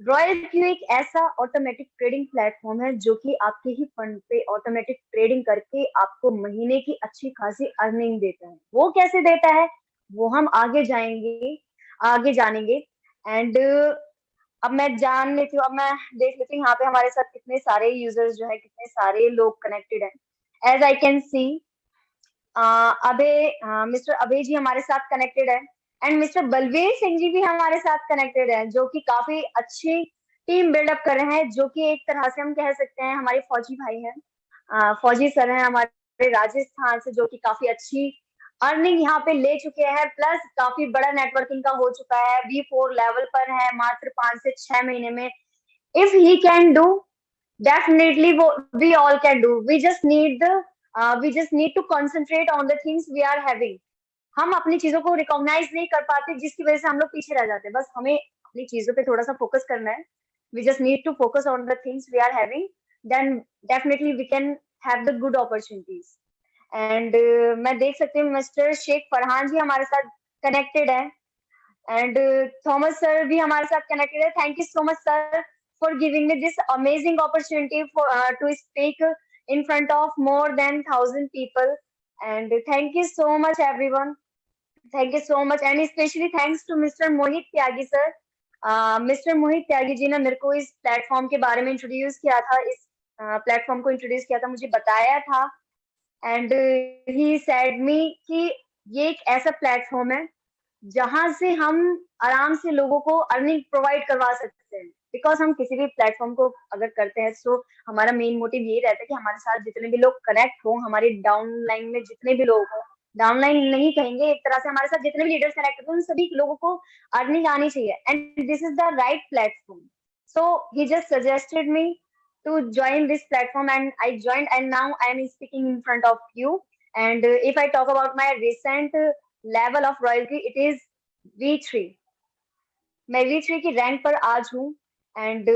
Royal Q एक ऐसा automatic trading platform है जो कि आपके ही फंड पे ऑटोमेटिक ट्रेडिंग करके आपको महीने की अच्छी खासी अर्निंग देता है। वो कैसे देता है वो हम आगे जानेंगे। एंड अब मैं जान लेती हूँ, अब मैं देख लेती हूँ यहाँ पे हमारे साथ कितने सारे यूजर्स जो है, कितने सारे लोग कनेक्टेड हैं। As I can see mister Abhay ji हमारे साथ कनेक्टेड है, एंड मिस्टर बलवीर सिंह जी भी हमारे साथ कनेक्टेड है, जो कि काफी अच्छी टीम बिल्डअप कर रहे हैं, जो कि एक तरह से हम कह सकते हैं हमारे फौजी भाई हैं। फौजी सर हैं हमारे राजस्थान से, जो कि काफी अच्छी अर्निंग यहाँ पे ले चुके हैं, प्लस काफी बड़ा नेटवर्किंग का हो चुका है, V4 लेवल पर है मात्र 5 से 6 महीने में। If he can do, definitely we all can do. We just need to concentrate on the things we are having. हम अपनी चीजों को रिकॉग्नाइज नहीं कर पाते, जिसकी वजह से हम लोग पीछे रह जाते हैं। बस हमें अपनी चीजों पे थोड़ा सा फोकस करना है। We just need to focus on the things we are having, then definitely we can have the good opportunities. And मैं देख सकती हूँ मिस्टर शेख फरहान जी हमारे साथ कनेक्टेड है, एंड थॉमस सर भी हमारे साथ कनेक्टेड है। Thank you so much sir for giving me this amazing opportunity for to speak in front of more than 1,000 people. And thank you so much everyone. Thank you so much, and especially thanks to Mr. Mohit Tyagi sir. Mister Mohit Tyagi ji ने मेरे को इस platform के बारे में introduce किया था, इस प्लेटफॉर्म को इंट्रोड्यूस किया था, मुझे बताया था। एंड ही सेड मी कि ये एक ऐसा प्लेटफॉर्म है जहां से हम आराम से लोगों को अर्निंग प्रोवाइड करवा सकते हैं। बिकॉज हम किसी भी प्लेटफॉर्म को अगर करते हैं तो हमारा मेन मोटिव यही रहता है कि हमारे साथ जितने भी लोग कनेक्ट हो, हमारे डाउन लाइन में जितने भी लोग हो, डाउन लाइन नहीं कहेंगे, एक तरह से हमारे साथ जितने भी लीडर्स कनेक्ट हो, उन सभी लोगों को अर्निंग आनी चाहिए, and this is the right platform. So he just suggested me to join this platform, and I joined, and now I am speaking in front of you. And if I talk about my recent level of royalty, it is V3. मैं V3 की rank पर आज हूँ। And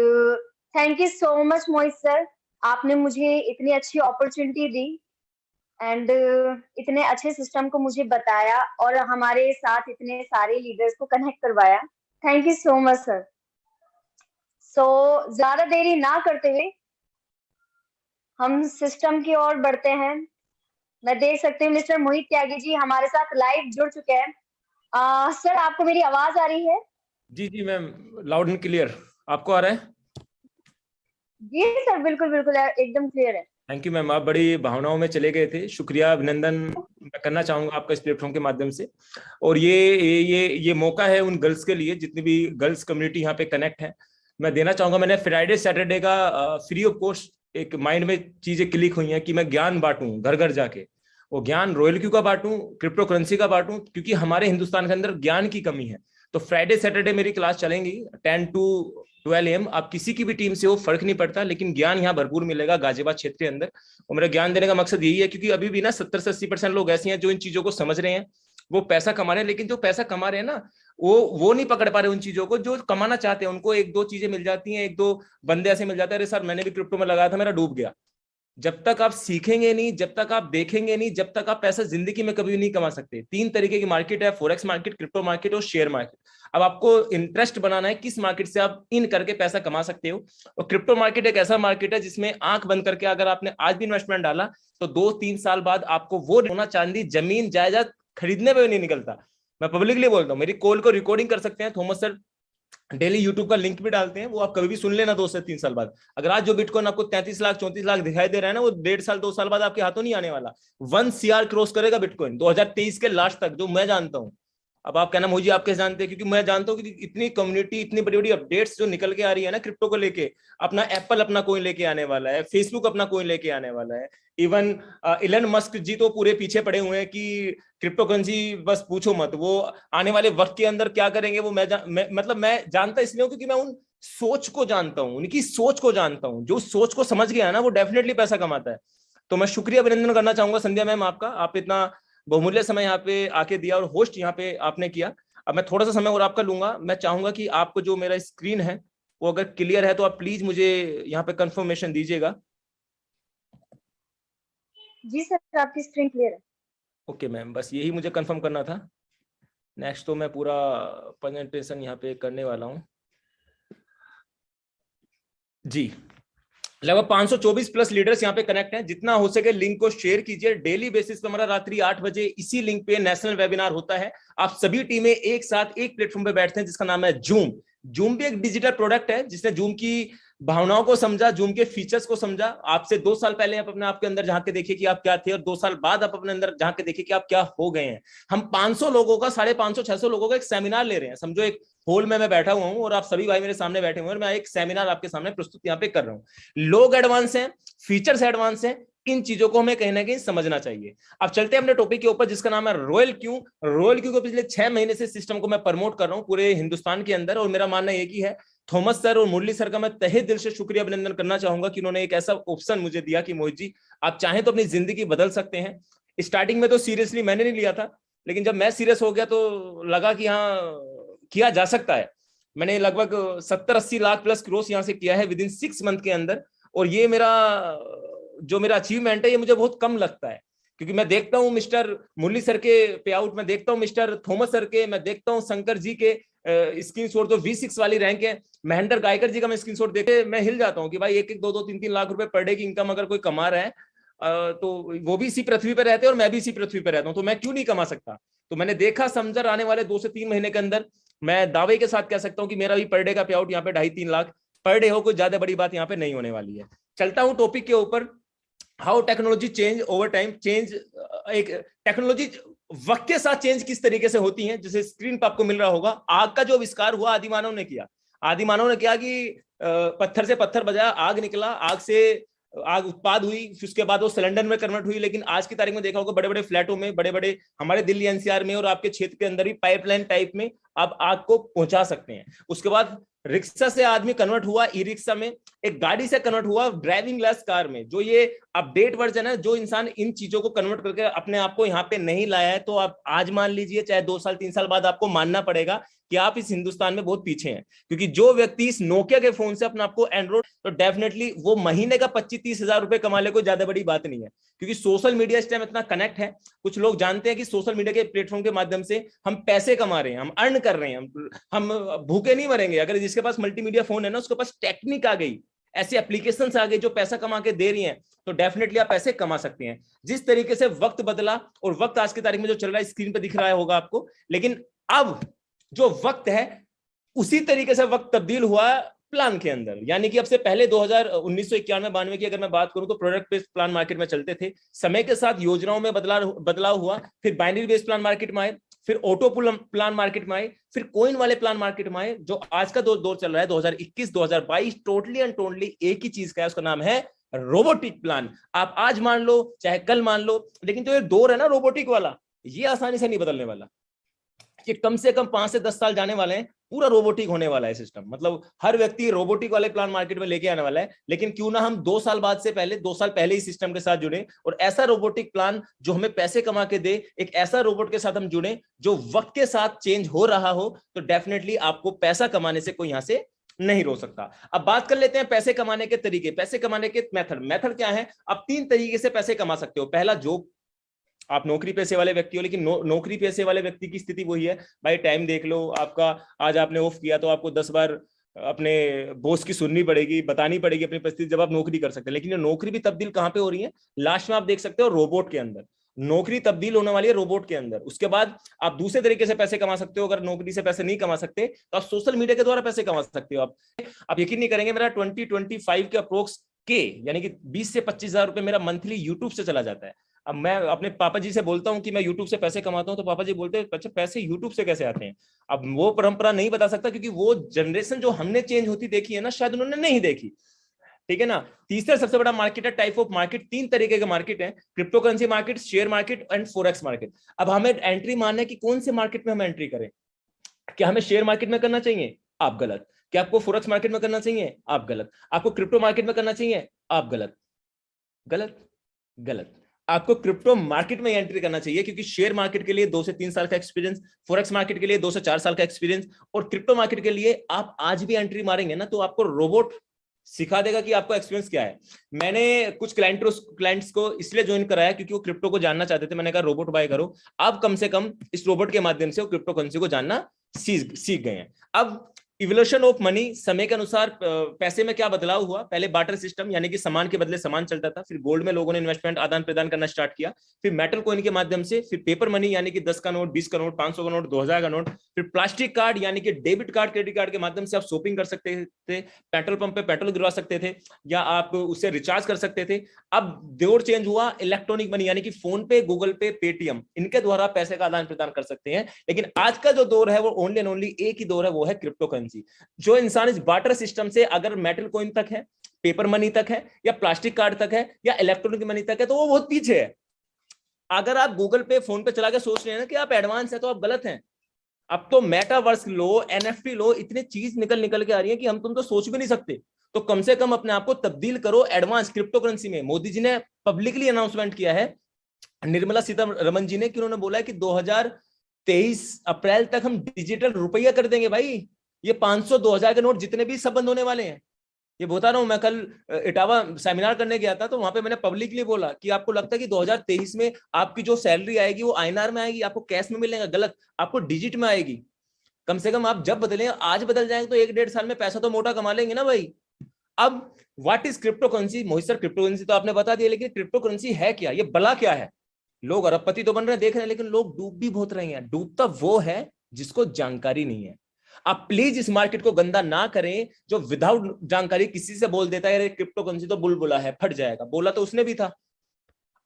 thank you so much Mohit sir, आपने मुझे इतनी अच्छी opportunity the, and इतने अच्छे सिस्टम को मुझे बताया, और हमारे साथ इतने सारे लीडर्स को कनेक्ट करवाया। Thank you so much sir. So ज्यादा देरी ना करते हुए हम सिस्टम की ओर बढ़ते हैं। मैं देख सकती हूँ मिस्टर मोहित त्यागी जी हमारे साथ लाइव जुड़ चुके हैं। सर आपको मेरी आवाज आ रही है? जी जी मैम, लाउड एंड क्लियर। आपको आ रहा है? जी सर, बिल्कुल बिल्कुल एकदम क्लियर है। थैंक यू मैम, आप बड़ी भावनाओं में चले गए थे। शुक्रिया, अभिनंदन मैं करना चाहूंगा आपका इस प्लेटफॉर्म के माध्यम से। और ये मौका है उन गर्ल्स के लिए, जितनी भी गर्ल्स कम्युनिटी यहाँ पे कनेक्ट है, मैं देना चाहूंगा। मैंने फ्राइडे सैटरडे का फ्री ऑफ कॉस्ट एक माइंड में चीजें क्लिक हुई हैं कि मैं ज्ञान बांटूं घर घर जाके। वो ज्ञान रॉयल क्यू का बांटूं, क्रिप्टो करेंसी का बांटूं, क्योंकि हमारे हिंदुस्तान के अंदर ज्ञान की कमी है। तो फ्राइडे सैटरडे मेरी क्लास चलेंगी 10 to 12 AM। आप किसी की भी टीम से हो, फर्क नहीं पड़ता, लेकिन ज्ञान यहाँ भरपूर मिलेगा गाजियाबाद क्षेत्र के अंदर। और मेरा ज्ञान देने का मकसद यही है, क्योंकि अभी भी ना 70 से 80% लोग ऐसे हैं जो इन चीजों को समझ रहे हैं, वो पैसा कमा रहे हैं, लेकिन जो पैसा कमा रहे हैं ना, वो नहीं पकड़ पा रहे उन चीजों को जो कमाना चाहते हैं। उनको एक दो चीजें मिल जाती हैं, एक दो बंदे ऐसे मिल जाते हैं, अरे सर मैंने भी क्रिप्टो में लगाया था, मेरा डूब गया। जब तक आप सीखेंगे नहीं, जब तक आप देखेंगे नहीं, जब तक आप पैसा जिंदगी में कभी नहीं कमा सकते। 3 तरीके की मार्केट है, फॉरेक्स मार्केट, क्रिप्टो मार्केट और शेयर मार्केट। अब आपको इंटरेस्ट बनाना है किस मार्केट से आप इन करके पैसा कमा सकते हो। और क्रिप्टो मार्केट एक ऐसा मार्केट है जिसमें आंख बंद करके अगर आपने आज भी इन्वेस्टमेंट डाला, तो 2-3 साल बाद आपको वो सोना चांदी जमीन जायदाद खरीदने में नहीं निकलता। मैं पब्लिकली बोलता हूँ, मेरी कॉल को रिकॉर्डिंग कर सकते हैं थॉमस सर, डेली यूट्यूब का लिंक भी डालते हैं, वो आप कभी भी सुन लेना 2 से 3 साल बाद। अगर आज जो बिटकॉइन आपको 33 लाख 34 लाख दिखाई दे रहा है ना, वो 1.5 साल 2 साल बाद आपके हाथों नहीं आने वाला। 1 CR क्रॉस करेगा बिटकॉइन 2023 के लास्ट तक, जो मैं जानता हूं। अब आप कहना मुझे आप कैसे जानते हैं, क्योंकि मैं जानता हूँ कि इतनी कम्युनिटी, इतनी बड़ी बड़ी अपडेट्स जो निकल के आ रही है ना क्रिप्टो को लेके। अपना एप्पल अपना कोइन लेके आने वाला है, फेसबुक अपना कोइन लेके आने वाला है, इवन इलन मस्क जी तो पूरे पीछे पड़े हुए हैं कि क्रिप्टो करेंसी बस पूछो मत, वो आने वाले वक्त के अंदर क्या करेंगे वो मैं जानता इसलिए हूं क्योंकि मैं उन सोच को जानता हूं, उनकी सोच को जानता हूं। जो सोच को समझ गया ना, वो डेफिनेटली पैसा कमाता है। तो मैं शुक्रिया अभिनंदन करना चाहूंगा संध्या मैम आपका, आप इतना बहुमूल्य समय यहाँ पे आके दिया और होस्ट यहाँ पे आपने किया। अब मैं थोड़ा सा समय और आपका लूंगा। मैं चाहूंगा कि आपको जो मेरा स्क्रीन है वो अगर क्लियर है तो आप प्लीज मुझे यहाँ पे कंफर्मेशन दीजिएगा। जी सर, आपकी स्क्रीन क्लियर है। ओके मैम, बस यही मुझे कंफर्म करना था। नेक्स्ट तो मैं पूरा प्रेजेंटेशन यहाँ पे करने वाला हूँ। जी, लगभग 524 प्लस लीडर्स यहाँ पे कनेक्ट हैं। जितना हो सके लिंक को शेयर कीजिए। डेली बेसिस पे हमारा रात्रि 8 बजे इसी लिंक पे नेशनल वेबिनार होता है। आप सभी टीमें एक साथ एक प्लेटफॉर्म पे बैठते हैं जिसका नाम है जूम। जूम भी एक डिजिटल प्रोडक्ट है जिसने जूम की भावनाओं को समझा, जूम के फीचर्स को समझा। आपसे 2 साल पहले आप अपने आप के अंदर झांक के देखिए कि आप क्या थे, और 2 साल बाद आप अपने अंदर झांक के देखिए कि आप क्या हो गए हैं। हम 500 लोगों का, 550 600 लोगों का एक सेमिनार ले रहे हैं। समझो एक हॉल में मैं बैठा हुआ हूं और आप सभी भाई मेरे सामने बैठे हुए हैं और मैं एक सेमिनार आपके सामने प्रस्तुत यहाँ पे कर रहा हूँ। लोग एडवांस हैं, फीचर्स एडवांस हैं, इन चीजों को हमें कहीं ना कहीं समझना चाहिए। अब चलते हैं अपने टॉपिक के ऊपर जिसका नाम है रॉयल क्यू। रॉयल क्यू को पिछले 6 महीने से सिस्टम को मैं प्रमोट कर रहा हूं पूरे हिंदुस्तान के अंदर, और मेरा मानना एक ही है, थॉमस सर और मुरली सर का मैं तहे दिल से शुक्रिया अभिनंदन करना चाहूंगा कि उन्होंने एक ऐसा ऑप्शन मुझे दिया कि मोहित जी आप चाहें तो अपनी जिंदगी बदल सकते हैं। स्टार्टिंग में तो सीरियसली मैंने नहीं लिया था, लेकिन जब मैं सीरियस हो गया तो लगा कि हाँ किया जा सकता है। मैंने लगभग 70-80 लाख प्लस क्रॉस यहाँ से किया है विद इन 6 मंथ के अंदर, और ये मेरा अचीवमेंट है, ये मुझे बहुत कम लगता है। क्योंकि मैं देखता हूँ मिस्टर मुरली सर के पे आउट, मैं देखता हूँ मिस्टर थॉमस सर के, मैं देखता हूँ शंकर जी के स्क्रीनशॉट जो V6 वाली रैंक है, महेंद्र गायकर जी का मैं स्क्रीनशॉट देखे मैं हिल जाता हूँ कि भाई 1-1 2-2 3-3 लाख रुपए पर डे की इनकम अगर कोई कमा रहा है तो वो भी इसी पृथ्वी पर रहते हैं और मैं भी इसी पृथ्वी पर रहता हूँ, तो मैं क्यों नहीं कमा सकता। तो मैंने देखा समझा, आने वाले 2 से 3 महीने के अंदर मैं दावे के साथ कह सकता हूँ कि मेरा भी पर डे का पे आउट यहाँ पे 2.5-3 लाख पर डे हो, कोई ज्यादा बड़ी बात यहाँ पे नहीं होने वाली है। चलता हूँ टॉपिक के ऊपर, how technology change over time. Change एक टेक्नोलॉजी वक्त के साथ चेंज किस तरीके से होती है, जैसे स्क्रीन पर आपको मिल रहा होगा, आग का जो आविष्कार हुआ आदि मानव ने किया। आदि मानव ने किया कि पत्थर से पत्थर बजाया, आग निकला, आग से आग उत्पाद हुई, फिर उसके बाद वो सिलेंडर में कन्वर्ट हुई। लेकिन आज की तारीख में देखा होगा बड़े बड़े फ्लैटों में, बड़े बड़े हमारे दिल्ली एनसीआर में और आपके क्षेत्र के अंदर भी पाइपलाइन टाइप में आप आग को पहुंचा सकते हैं। उसके बाद रिक्शा से आदमी कन्वर्ट हुआ ई रिक्शा में, एक गाड़ी से कन्वर्ट हुआ ड्राइविंग लेस कार में। जो ये अपडेट वर्जन है, जो इंसान इन चीजों को कन्वर्ट करके अपने आप को यहाँ पे नहीं लाया है, तो आप आज मान लीजिए चाहे 2 साल 3 साल बाद आपको मानना पड़ेगा कि आप इस हिंदुस्तान में बहुत पीछे हैं। क्योंकि जो व्यक्ति इस नोकिया के फोन से अपने आपको एंड्रॉइड, तो डेफिनेटली वो महीने का 25-30 हजार रुपए कमा ले, कोई ज्यादा बड़ी बात नहीं है। क्योंकि सोशल मीडिया इस टाइम इतना कनेक्ट है, कुछ लोग जानते हैं कि सोशल मीडिया के प्लेटफॉर्म के माध्यम से हम पैसे कमा रहे हैं, हम अर्न कर रहे हैं, हम भूखे नहीं मरेंगे। अगर जिसके पास मल्टीमीडिया फोन है ना, उसके पास टेक्निक आ गई, ऐसी एप्लीकेशंस आ गई जो पैसा कमा के दे रही हैं, तो डेफिनेटली आप पैसे कमा सकते हैं। जिस तरीके से वक्त बदला, और वक्त आज की तारीख में जो चल रहा है स्क्रीन पर दिख रहा होगा आपको, लेकिन अब जो वक्त है उसी तरीके से वक्त तब्दील हुआ प्लान के अंदर। यानी कि अब से पहले 1991-92 की अगर मैं बात करूं तो प्रोडक्ट बेस्ड प्लान मार्केट में चलते थे। समय के साथ योजनाओं में बदलाव हुआ, फिर बाइनरी बेस्ड प्लान मार्केट में आए, फिर ऑटो प्लान मार्केट में आए, फिर कोइन वाले प्लान मार्केट में आए। जो आज का दौर चल रहा है 2021-2022, टोटली एंड टोटली एक ही चीज का है, उसका नाम है रोबोटिक प्लान। आप आज मान लो चाहे कल मान लो, लेकिन जो ये दौर है ना रोबोटिक वाला, ये आसानी से नहीं बदलने वाला। कि कम से कम 5 से 10 साल जाने वाले हैं, पूरा रोबोटिक होने वाला है सिस्टम। मतलब हर व्यक्ति रोबोटिक वाले प्लान मार्केट में लेके आने वाला है। लेकिन क्यों ना हम 2 साल पहले ही सिस्टम के साथ जुड़े, और ऐसा रोबोटिक प्लान जो हमें पैसे कमा के दे, एक ऐसा रोबोट के साथ हम जुड़े जो वक्त के साथ चेंज हो रहा हो, तो डेफिनेटली आपको पैसा कमाने से कोई यहां से नहीं रोक सकता। अब बात कर लेते हैं पैसे कमाने के तरीके, पैसे कमाने के मेथड क्या है। आप 3 तरीके से पैसे कमा सकते हो। पहला, जॉब, आप नौकरी पेशे वाले व्यक्ति हो, लेकिन नौकरी पेशे वाले व्यक्ति की स्थिति वही है भाई, टाइम देख लो आपका, आज आपने ऑफ किया तो आपको 10 बार अपने बॉस की सुननी पड़ेगी, बतानी पड़ेगी अपनी परिस्थिति, जब आप नौकरी कर सकते हैं। लेकिन ये नौकरी भी तब्दील कहां पे हो रही है, लास्ट में आप देख सकते हो रोबोट के अंदर। नौकरी तब्दील होने वाली है रोबोट के अंदर। उसके बाद आप दूसरे तरीके से पैसे कमा सकते हो। अगर नौकरी से पैसे नहीं कमा सकते तो आप सोशल मीडिया के द्वारा पैसे कमा सकते हो। आप यकीन नहीं करेंगे, मेरा 2025 के अप्रोक्स के यानी कि 20 से 25 हजार रुपए मेरा मंथली यूट्यूब से चला जाता है। अब मैं अपने पापा जी से बोलता हूं कि मैं यूट्यूब से पैसे कमाता हूं, तो पापा जी बोलते हैं अच्छा पैसे यूट्यूब से कैसे आते हैं। अब वो परंपरा नहीं बता सकता, क्योंकि वो जनरेशन जो हमने चेंज होती देखी है ना, शायद उन्होंने नहीं देखी। ठीक है ना। तीसरा सबसे बड़ा मार्केट है टाइप ऑफ मार्केट। 3 तरीके के मार्केट है, crypto currency market, share market and forex market. अब हमें एंट्री मानना है कि कौन से मार्केट में हम एंट्री करें। क्या हमें शेयर मार्केट में करना चाहिए? आप गलत। क्या आपको फॉरेक्स मार्केट में करना चाहिए? आप गलत। आपको क्रिप्टो मार्केट में करना चाहिए? आप गलत गलत गलत। आपको क्रिप्टो मार्केट में एंट्री करना चाहिए, क्योंकि शेयर मार्केट के लिए 2 से 3 साल का एक्सपीरियंस, फॉरेक्स मार्केट के लिए 2 से 4 साल का एक्सपीरियंस, और क्रिप्टो मार्केट के लिए आप आज भी एंट्री मारेंगे ना, तो आपको रोबोट सिखा देगा कि आपको एक्सपीरियंस क्या है। मैंने कुछ क्लाइंट्स को इसलिए ज्वाइन कराया क्योंकि वो क्रिप्टो को जानना चाहते थे। मैंने कहा रोबोट बाय करो। अब कम से कम इस रोबोट के माध्यम से वो क्रिप्टो करेंसी को जानना सीख गए हैं। अब इवोल्यूशन ऑफ मनी, समय के अनुसार पैसे में क्या बदलाव हुआ। पहले बार्टर सिस्टम यानी कि सामान के बदले सामान चलता था, फिर गोल्ड में लोगों ने इन्वेस्टमेंट आदान प्रदान करना स्टार्ट किया, फिर मेटल कॉइन के माध्यम से, फिर पेपर मनी यानी कि 10 का नोट, 20 का नोट, 500 का नोट, 2000 का नोट, फिर प्लास्टिक कार्ड यानी कि डेबिट कार्ड, क्रेडिट कार्ड के माध्यम से आप शॉपिंग कर सकते थे, पेट्रोल पंप पे पेट्रोल गिरवा सकते थे या आप उससे रिचार्ज कर सकते थे। अब दौर चेंज हुआ, इलेक्ट्रॉनिक मनी यानी कि फोन पे, गूगल पे, पेटीएम, इनके द्वारा पैसे का आदान प्रदान कर सकते हैं। लेकिन आज का जो दौर है वो ओनली एंड ओनली एक ही दौर है, वो है क्रिप्टो करेंसी। जो इंसान इस बार्टर सिस्टम से अगर मेटल कॉइन तक है, पेपर मनी तक है, या प्लास्टिक कार्ड तक है, या इलेक्ट्रॉनिक मनी तक है, तो वो बहुत पीछे है। अगर आप गूगल पे, फोन पे चला के सोच रहे हैं ना कि आप एडवांस है, तो आप गलत हैं। अब तो मेटावर्स लो, एनएफटी लो, इतनी चीज निकल के आ रही है कि हम तुम तो सोच भी नहीं सकते। तो कम से कम अपने आप को तब्दील करो एडवांस क्रिप्टो करेंसी में। मोदी जी ने पब्लिकली अनाउंसमेंट किया है, निर्मला सीतारमन जी ने, कि उन्होंने बोला है कि 2023 अप्रैल तक हम डिजिटल रुपया कर देंगे भाई। ये 500 2000 के नोट जितने भी सब बंद होने वाले हैं। ये बता रहा हूं, मैं कल इटावा सेमिनार करने गया था, तो वहां पे मैंने पब्लिकली बोला कि आपको लगता है कि 2023 में आपकी जो सैलरी आएगी वो आईएनआर में आएगी, आपको कैश में मिलेगा? गलत, आपको डिजिट में आएगी। कम से कम आप जब बदलें, आज बदल जाएंगे तो 1-1.5 साल में पैसा तो मोटा कमा लेंगे ना भाई। अब what is crypto currency? Mohit sir, crypto currency तो आपने बता दिया, लेकिन क्रिप्टो करेंसी है क्या? ये बला क्या है? लोग अरबपति तो बन रहे हैं, देख रहे हैं, लेकिन लोग डूब भी बहुत रहे हैं। डूबता वो है जिसको जानकारी नहीं है। आप प्लीज इस मार्केट को गंदा ना करें, जो विदाउट जानकारी किसी से बोल देता है क्रिप्टो करेंसी तो बुलबुला है, फट जाएगा। बोला तो उसने भी था।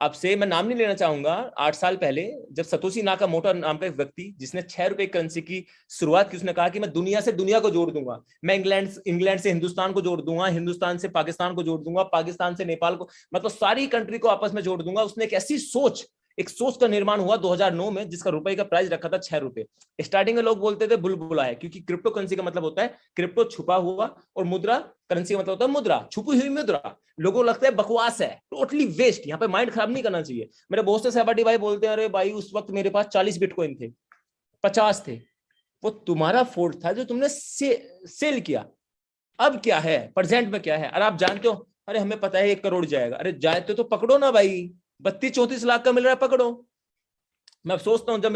अब से मैं नाम नहीं लेना चाहूंगा, 8 साल पहले जब सतोशी नाकामोटो नाम का एक व्यक्ति, जिसने 6 रुपए करेंसी की शुरुआत की, उसने कहा कि मैं दुनिया से दुनिया को जोड़ दूंगा, मैं इंग्लैंड से हिंदुस्तान को जोड़ दूंगा, हिंदुस्तान से पाकिस्तान को जोड़ दूंगा, पाकिस्तान से नेपाल को, मतलब सारी कंट्री को आपस में जोड़ दूंगा। उसने एक ऐसी सोच, एक सोच का निर्माण हुआ 2009 में, जिसका रुपए का प्राइस रखा था 6 रुपए। स्टार्टिंग में लोग बोलते थे बुलबुला है, क्योंकि क्रिप्टो करेंसी का मतलब होता है क्रिप्टो छुपा हुआ, और मुद्रा करेंसी का मतलब होता है मुद्रा, छुपी हुई मुद्रा। लोगों को लगता है बकवास है, टोटली वेस्ट, यहाँ पे माइंड खराब नहीं करना चाहिए। मेरे बहुत से सहपाठी भाई बोलते हैं, अरे भाई उस वक्त मेरे पास 40 बिटकॉइन थे, 50 थे। वो तुम्हारा फोल्ड था जो तुमने सेल किया। अब क्या है, प्रेजेंट में क्या है? अरे आप जानते हो, अरे हमें पता है 1 करोड़ जाएगा। अरे जाए तो पकड़ो ना भाई, 32-34 लाख का मिल रहा है, पकड़ो। मैं सोचता हूँ जब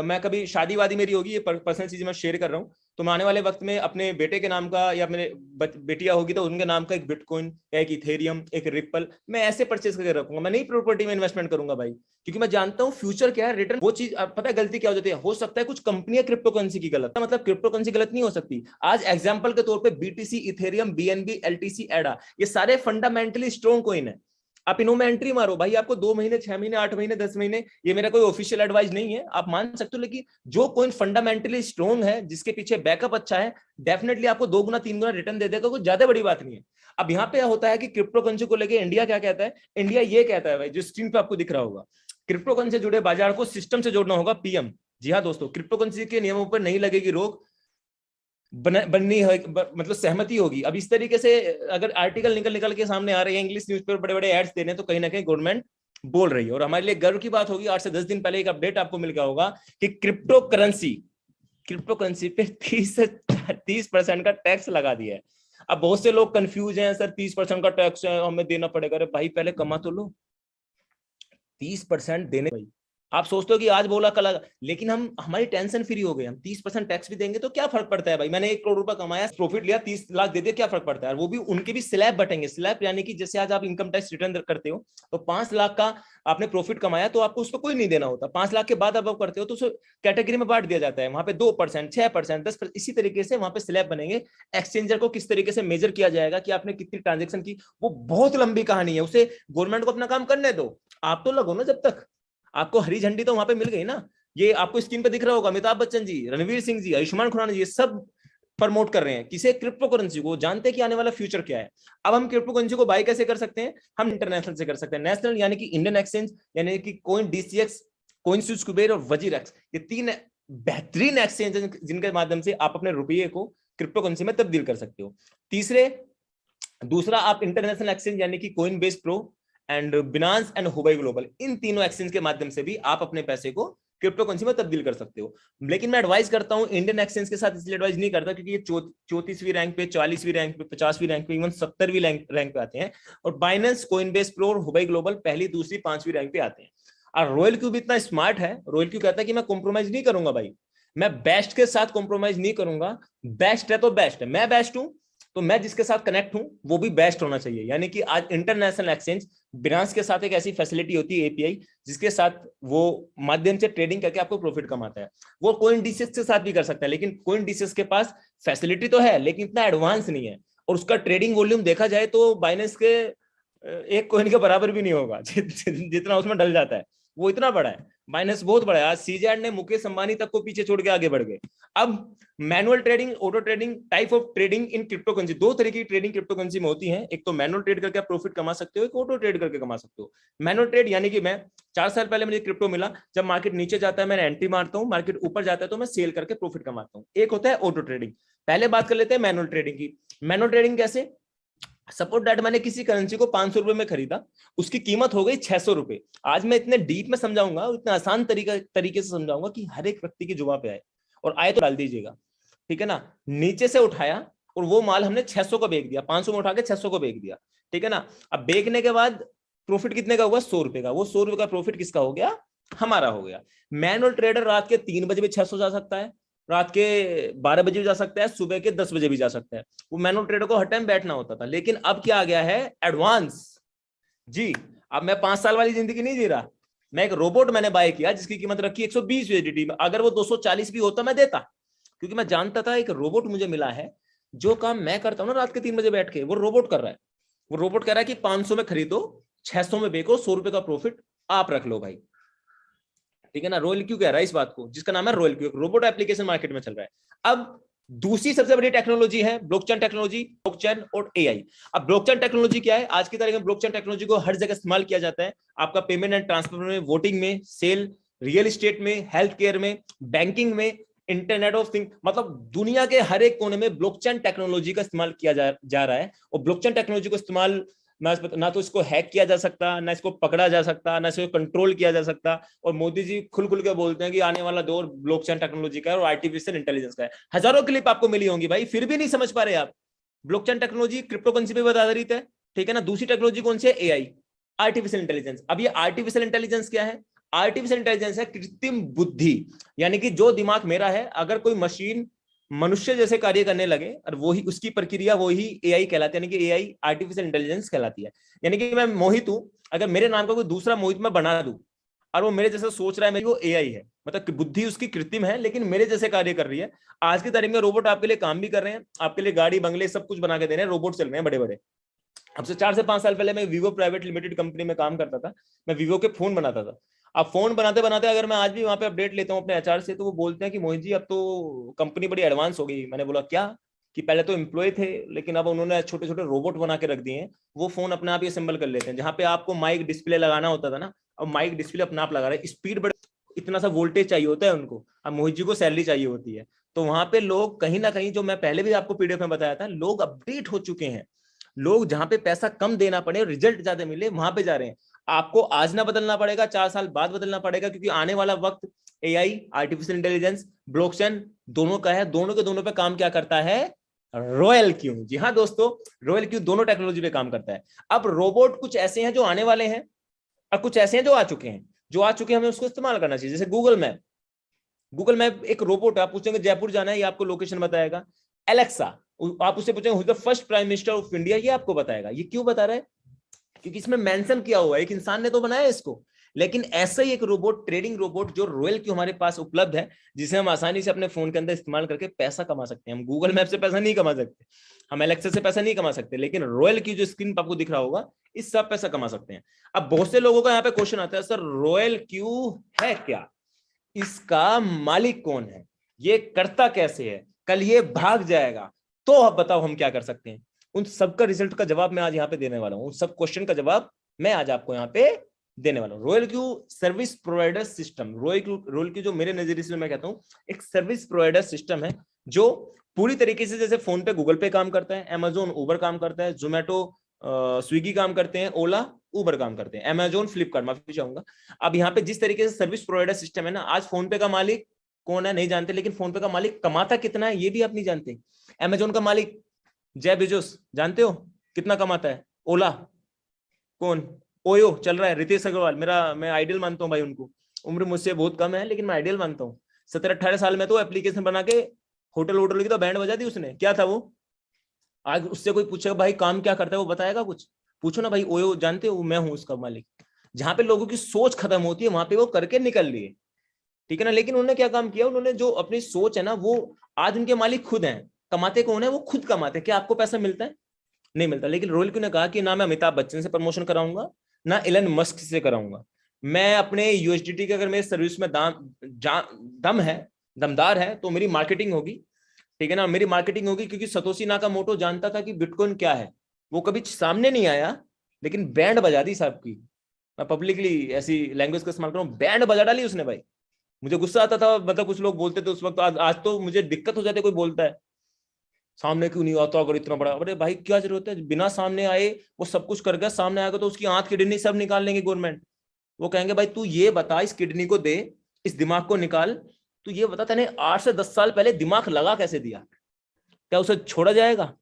मैं कभी शादी वादी मेरी होगी, ये पर्सनल चीज मैं शेयर कर रहा हूँ, तो मैं आने वाले वक्त में अपने बेटे के नाम का, या मेरे बेटिया होगी तो उनके नाम का एक बिटकॉइन या एक इथेरियम, एक रिपल, मैं ऐसे परचेज करके रखूंगा। मैं नहीं प्रॉपर्टी में इन्वेस्टमेंट करूंगा भाई, क्योंकि मैं जानता हूँ फ्यूचर क्या है, रिटर्न। वो चीज पता है गलती क्या हो जाती है? हो सकता है कुछ कंपनियां क्रिप्टो करेंसी की गलत, मतलब क्रिप्टो करेंसी गलत नहीं हो सकती। आज एग्जाम्पल के तौर पर बीटीसी, इथेरियम, बीएनबी, एलटीसी, एडा, ये सारे फंडामेंटली स्ट्रॉन्ग कॉइन है। आप इनों में एंट्री मारो भाई, आपको 2 महीने, 6 महीने, 8 महीने, 10 महीने, ये मेरा कोई ऑफिशियल एडवाइस नहीं है, आप मान सकते हो। लेकिन जो कॉइन फंडामेंटली स्ट्रॉन्ग है, जिसके पीछे बैकअप अच्छा है, डेफिनेटली आपको 2 गुना 3 गुना रिटर्न दे देगा, कोई ज्यादा बड़ी बात नहीं है। अब यहाँ पे होता है कि क्रिप्टो करेंसी को लेकर इंडिया क्या कहता है? इंडिया ये कहता है भाई, जो स्क्रीन पे आपको दिख रहा होगा, क्रिप्टो करेंसी से जुड़े बाजार को सिस्टम से जोड़ना होगा, पीएम। जी हाँ दोस्तों, क्रिप्टो करेंसी के नियमों पर नहीं लगेगी रोक, बननी है, मतलब सहमति होगी। अब इस तरीके से अगर आर्टिकल निकल के सामने आ रहे हैं, इंग्लिश न्यूज़पेपर बड़े बड़े एड्स दे रहे हैं, तो कहीं ना कहीं गवर्नमेंट बोल रही है। और हमारे लिए गर्व की बात होगी, 8 से 10 दिन पहले एक अपडेट आपको मिल गया होगा कि क्रिप्टो करेंसी पे 30% का टैक्स लगा दिया है। अब बहुत से लोग कंफ्यूज हैं, सर 30% का टैक्स है, हमें देना पड़ेगा। अरे भाई पहले कमा तो लो, 30% देने भाई। आप सोचते हो कि आज बोला कल, लेकिन हमारी टेंशन फ्री हो गई। हम 30% टैक्स भी देंगे तो क्या फर्क पड़ता है भाई? मैंने 1 करोड़ रुपया कमाया, प्रॉफिट लिया, 30 लाख दे दिया, क्या फर्क पड़ता है? वो भी उनके भी स्लैब बटेंगे। स्लैब यानी कि जैसे आज आप इनकम टैक्स रिटर्न करते हो, तो 5 लाख का आपने प्रॉफिट कमाया, तो आपको उस पर कोई नहीं देना होता। 5 लाख के बाद आप करते हो तो कैटेगरी में बांट दिया जाता है। वहां पे 2%, 6%, 10%, इसी तरीके से वहां पे स्लैब बनेंगे। एक्सचेंजर को किस तरीके से मेजर किया जाएगा कि आपने कितनी ट्रांजेक्शन की, वो बहुत लंबी कहानी है। उसे गवर्नमेंट को अपना काम करने दो, आप तो लगो ना। जब तक आपको हरी झंडी तो वहां पे मिल गई ना। ये आपको स्क्रीन पे दिख रहा होगा, अमिताभ बच्चन जी, रणवीर सिंह जी, आयुष्मान खुराना जी, ये सब प्रमोट कर रहे हैं किसे? क्रिप्टो करेंसी को। जानते हैं कि आने वाला फ्यूचर क्या है। अब हम क्रिप्टो करेंसी को बाय कैसे कर सकते हैं? हम इंटरनेशनल से कर सकते हैं। नेशनल यानी कि इंडियन एक्सचेंज, यानी कि कोइन डीसीएक्स, कोइनस्विच, कुबेर और वजीरेक्स, ये 3 बेहतरीन एक्सचेंज जिनके माध्यम से आप अपने रुपये को क्रिप्टो करेंसी में तब्दील कर सकते हो। दूसरा आप इंटरनेशनल एक्सचेंज यानी कि Coinbase pro and Binance and Huobi global, इन तीनों एक्सचेंज के माध्यम से भी आप अपने पैसे को क्रिप्टो करेंसी में तब्दील कर सकते हो। लेकिन मैं एडवाइस करता हूं इंडियन एक्सचेंज के साथ, इसलिए एडवाइस नहीं करता क्योंकि ये 34वीं रैंक पे, 40वीं रैंक पे, 50वीं रैंक पे, इवन 70वीं रैंक पे आते हैं। और बाइनेंस, कोइनबेस प्रो और हुबई ग्लोबल पहली, दूसरी, 5वीं रैंक पे आते हैं। और रॉयल क्यूब इतना स्मार्ट है, रॉयल क्यूब कहता है कि मैं कॉम्प्रोमाइज नहीं करूंगा भाई, मैं बेस्ट के साथ कॉम्प्रोमाइज नहीं करूंगा। बेस्ट है तो बेस्ट है, मैं बेस्ट हूं तो मैं जिसके साथ कनेक्ट हूं वो भी बेस्ट होना चाहिए। यानी कि आज इंटरनेशनल एक्सचेंज बिनांस के साथ एक ऐसी फैसिलिटी होती है एपीआई, जिसके साथ वो माध्यम से ट्रेडिंग करके आपको प्रॉफिट कमाता है। वो कोइन डिसेस के साथ भी कर सकता है, लेकिन कोइन डिसेस के पास फैसिलिटी तो है लेकिन इतना एडवांस नहीं है, और उसका ट्रेडिंग वॉल्यूम देखा जाए तो बाइनेंस के एक कोइन के बराबर भी नहीं होगा जितना उसमें डल जाता है, वो इतना बड़ा है। बाइनेंस बहुत बड़ा है। आज सीजेड ने मुकेश अंबानी तक को पीछे छोड़ के आगे बढ़ गए। अब manual trading, auto trading, type of trading in crypto currency, दो तरीके की ट्रेडिंग क्रिप्टो करेंसी में होती है। एक तो मैनुअल ट्रेड करके आप प्रॉफिट कमा सकते हो, एक ऑटो ट्रेड करके कमा सकते हो। मैनुअल ट्रेड यानी कि मैं 4 साल पहले मुझे क्रिप्टो मिला, जब मार्केट नीचे जाता है मैंने एंट्री मारता हूं, मार्केट ऊपर जाता है तो मैं सेल करके प्रॉफिट कमाता हूं। एक होता है ऑटो ट्रेडिंग। पहले बात कर लेते हैं मैनुअल ट्रेडिंग की। मैनुअल ट्रेडिंग कैसे? सपोज दैट मैंने किसी करेंसी को 500 रुपए में खरीदा, उसकी कीमत हो गई 600 रुपए। आज मैं इतने डीप में समझाऊंगा, इतने आसान तरीके से समझाऊंगा कि हर एक व्यक्ति की जुबान पे आए, और आए तो डाल दीजिएगा, ठीक है ना। नीचे से उठाया और वो माल हमने 600 को बेच दिया, 500 में उठा के 600 को बेच दिया, ठीक है ना। अब बेचने के बाद प्रॉफिट कितने का हुआ? 100 रुपए का। वो 100 रुपए का प्रॉफिट किसका हो गया? हमारा हो गया। मैनुअल ट्रेडर रात के 3 बजे भी 600 जा सकता है, रात के 12 बजे भी जा सकता है, सुबह के 10 बजे भी जा सकता है। वो मैनुअल ट्रेडर को हर टाइम बैठना होता था, लेकिन अब क्या आ गया है? एडवांस जी। अब मैं 5 साल वाली जिंदगी नहीं जी रहा। मैं एक रोबोट मैंने बाय किया जिसकी कीमत रखी 120 यूएसडीटी में। अगर वो 240 भी होता मैं देता, क्योंकि मैं जानता था एक रोबोट मुझे मिला है, जो काम मैं करता हूं ना रात के 3 बजे बैठ के, वो रोबोट कर रहा है। वो रोबोट कह रहा है कि 500 में खरीदो, 600 में बेचो, 100 रुपए का प्रॉफिट आप रख लो भाई, ठीक है ना। रॉयल क्यू कह रहा है इस बात को, जिसका नाम है royal Q, robot application market में चल रहा है। अब दूसरी सबसे बड़ी टेक्नोलॉजी है ब्लॉकचेन टेक्नोलॉजी, ब्लॉकचेन और एआई। अब ब्लॉकचेन टेक्नोलॉजी क्या है? आज की तारीख में ब्लॉकचेन टेक्नोलॉजी को हर जगह इस्तेमाल किया जाता है। आपका पेमेंट एंड ट्रांसफर में, वोटिंग में, सेल, रियल एस्टेट में, हेल्थ केयर में, बैंकिंग में, इंटरनेट ऑफ थिंग, मतलब दुनिया के हर एक कोने में ब्लॉकचेन टेक्नोलॉजी का इस्तेमाल किया जा रहा है। और ब्लॉकचेन टेक्नोलॉजी को इस्तेमाल ना तो इसको हैक किया जा सकता, ना इसको पकड़ा जा सकता, ना इसको कंट्रोल किया जा सकता। और मोदी जी खुल खुल के बोलते हैं कि आने वाला दौर ब्लॉकचेन टेक्नोलॉजी का है और आर्टिफिशियल इंटेलिजेंस का है। हजारों क्लिप आपको मिली होंगी भाई, फिर भी नहीं समझ पा रहे आप। ब्लॉकचेन टेक्नोलॉजी क्रिप्टो करेंसी पे आधारित है, ठीक है ना। दूसरी टेक्नोलॉजी कौन सी है? AI, artificial intelligence. अब ये आर्टिफिशियल इंटेलिजेंस क्या है? आर्टिफिशियल इंटेलिजेंस है कृत्रिम बुद्धि, यानी कि जो दिमाग मेरा है, अगर कोई मशीन मनुष्य जैसे कार्य करने लगे और वही उसकी प्रक्रिया वही एआई कहलाती है, यानी कि एआई आर्टिफिशियल इंटेलिजेंस कहलाती है। यानी कि मैं मोहित हूं, अगर मेरे नाम का कोई दूसरा मोहित मैं बना दूं और वो मेरे जैसा सोच रहा है, मेरी वो एआई है, मतलब बुद्धि उसकी कृत्रिम है लेकिन मेरे जैसे कार्य कर रही है। आज की तारीख में रोबोट आपके लिए काम भी कर रहे हैं, आपके लिए गाड़ी बंगले सब कुछ बना के दे रहे हैं, रोबोट चल रहे हैं बड़े बड़े। अब से 4 से 5 साल पहले मैं वीवो प्राइवेट लिमिटेड कंपनी में काम करता था, मैं वीवो के फोन बनाता था। अब फोन बनाते बनाते अगर मैं आज भी वहां पे अपडेट लेता हूँ अपने एचआर से, तो वो बोलते हैं कि मोहित जी अब तो कंपनी बड़ी एडवांस हो गई। मैंने बोला क्या? कि पहले तो एम्प्लॉय थे लेकिन अब उन्होंने छोटे छोटे रोबोट बना के रख दिए हैं, वो फोन अपने आप ही असेंबल कर लेते हैं। जहां पे आपको माइक डिस्प्ले लगाना होता था ना, अब माइक डिस्प्ले अपने आप लगा रहे हैं। स्पीड बड़े, इतना सा वोल्टेज चाहिए होता है उनको, अब मोहित जी को सैलरी चाहिए होती है। तो वहां पे लोग कहीं ना कहीं, जो मैं पहले भी आपको पीडीएफ में बताया था, लोग अपडेट हो चुके हैं। लोग जहां पे पैसा कम देना पड़े और रिजल्ट ज्यादा मिले वहां पे जा रहे हैं। आपको आज ना बदलना पड़ेगा, 4 साल बाद बदलना पड़ेगा, क्योंकि आने वाला वक्त एआई, आर्टिफिशियल इंटेलिजेंस, ब्लॉकचेन दोनों का है। दोनों के दोनों पे काम क्या करता है? Royal Q. जी हाँ दोस्तों, रॉयल क्यू दोनों टेक्नोलॉजी पे काम करता है। अब रोबोट कुछ ऐसे हैं जो आने वाले हैं और कुछ ऐसे हैं जो आ चुके हैं। जो आ चुके हैं हमें उसको इस्तेमाल करना चाहिए। जैसे गूगल मैप, गूगल मैप एक रोबोट है। आप पूछेंगे जयपुर जाना है, ये आपको लोकेशन बताएगा। एलेक्सा, आप उससे पूछेंगे who is the first prime minister of India, ये आपको बताएगा। ये क्यों बता रहा है? क्योंकि इसमें मेंशन किया हुआ है, एक इंसान ने तो बनाया इसको। लेकिन ऐसा ही एक रोबोट, ट्रेडिंग रोबोट जो रॉयल क्यू हमारे पास उपलब्ध है, जिसे हम आसानी से अपने फोन के अंदर इस्तेमाल करके पैसा कमा सकते हैं। हम गूगल मैप से पैसा नहीं कमा सकते, हम एलेक्सा से पैसा नहीं कमा सकते, लेकिन रॉयल क्यू जो स्क्रीन पर आपको दिख रहा होगा, इस सब पैसा कमा सकते हैं। अब बहुत से लोगों का यहाँ पे क्वेश्चन आता है, सर रॉयल क्यू है क्या? इसका मालिक कौन है? ये करता कैसे है? कल ये भाग जाएगा तो अब बताओ हम क्या कर सकते हैं? उन सबका रिजल्ट का जवाब मैं आज यहाँ पे देने वाला हूं। उन सब क्वेश्चन का जवाब मैं आज आपको यहाँ पे देने वाला हूँ। Royal Q service provider system, royal Q जो मेरे नजरिए से मैं कहता हूँ एक सर्विस प्रोवाइडर सिस्टम है, जो पूरी तरीके से, जैसे फोन पे गूगल पे काम करता है, अमेजोन उबर काम करता है, जोमेटो स्विगी काम करते हैं, ओला उबर काम करते हैं, अमेजोन फ्लिपकार्ट, माफी चाहूंगा। अब यहाँ पे जिस तरीके से सर्विस प्रोवाइडर सिस्टम है ना, आज फोन पे का मालिक कौन है नहीं जानते, लेकिन फोन पे का मालिक कमाता कितना है ये भी आप नहीं जानते। अमेजोन का मालिक जेफ बेजोस, जानते हो कितना कमाता है? ओला कौन? ओयो चल रहा है, रितेश अग्रवाल, मैं आइडियल मानता हूँ भाई उनको। उम्र मुझसे बहुत कम है लेकिन मैं आइडियल मानता हूँ। 17-18 साल में तो एप्लीकेशन बना के होटल की तो बैंड बजा दी उसने। क्या था वो? आज उससे कोई पूछेगा भाई काम क्या करता है, वो बताएगा कुछ? पूछो ना भाई, ओयो जानते हो, मैं हूं उसका मालिक। जहां पे लोगों की सोच खत्म होती है वहां पे वो करके निकल लिए, ठीक है ना। लेकिन उन्होंने क्या काम किया, उन्होंने जो अपनी सोच है ना, वो आज उनके मालिक खुद हैं। कमाते कौन है? वो खुद कमाते हैं। क्या आपको पैसा मिलता है? नहीं मिलता। लेकिन रॉयल क्यू ने कहा कि ना मैं अमिताभ बच्चन से प्रमोशन कराऊंगा, ना इलन मस्क से कराऊंगा। मैं अपने यूएसडीटी के, अगर मेरे सर्विस में दम है, दमदार है, तो मेरी मार्केटिंग होगी, ठीक है ना, मेरी मार्केटिंग होगी। क्योंकि सतोशी नाकामोटो जानता था कि बिटकॉइन क्या है। वो कभी सामने नहीं आया, लेकिन बैंड बजा दी साहब की। मैं पब्लिकली ऐसी लैंग्वेज का इस्तेमाल कर रहा हूँ, बैंड बजा डाली उसने भाई। मुझे गुस्सा आता था, मतलब कुछ लोग बोलते थे उस वक्त, आज तो मुझे दिक्कत हो जाती है, कोई बोलता है सामने क्यों नहीं आता अगर इतना बड़ा। अरे भाई क्या जरूरत है, बिना सामने आए वो सब कुछ कर गया, सामने आएगा तो उसकी आंख किडनी सब निकाल लेंगे गवर्नमेंट। वो कहेंगे भाई तू ये बता, इस किडनी को दे, इस दिमाग को निकाल, तू ये बता तूने 8 से 10 साल पहले दिमाग लगा कैसे दिया, क्या उसे छोड़ा जाएगा?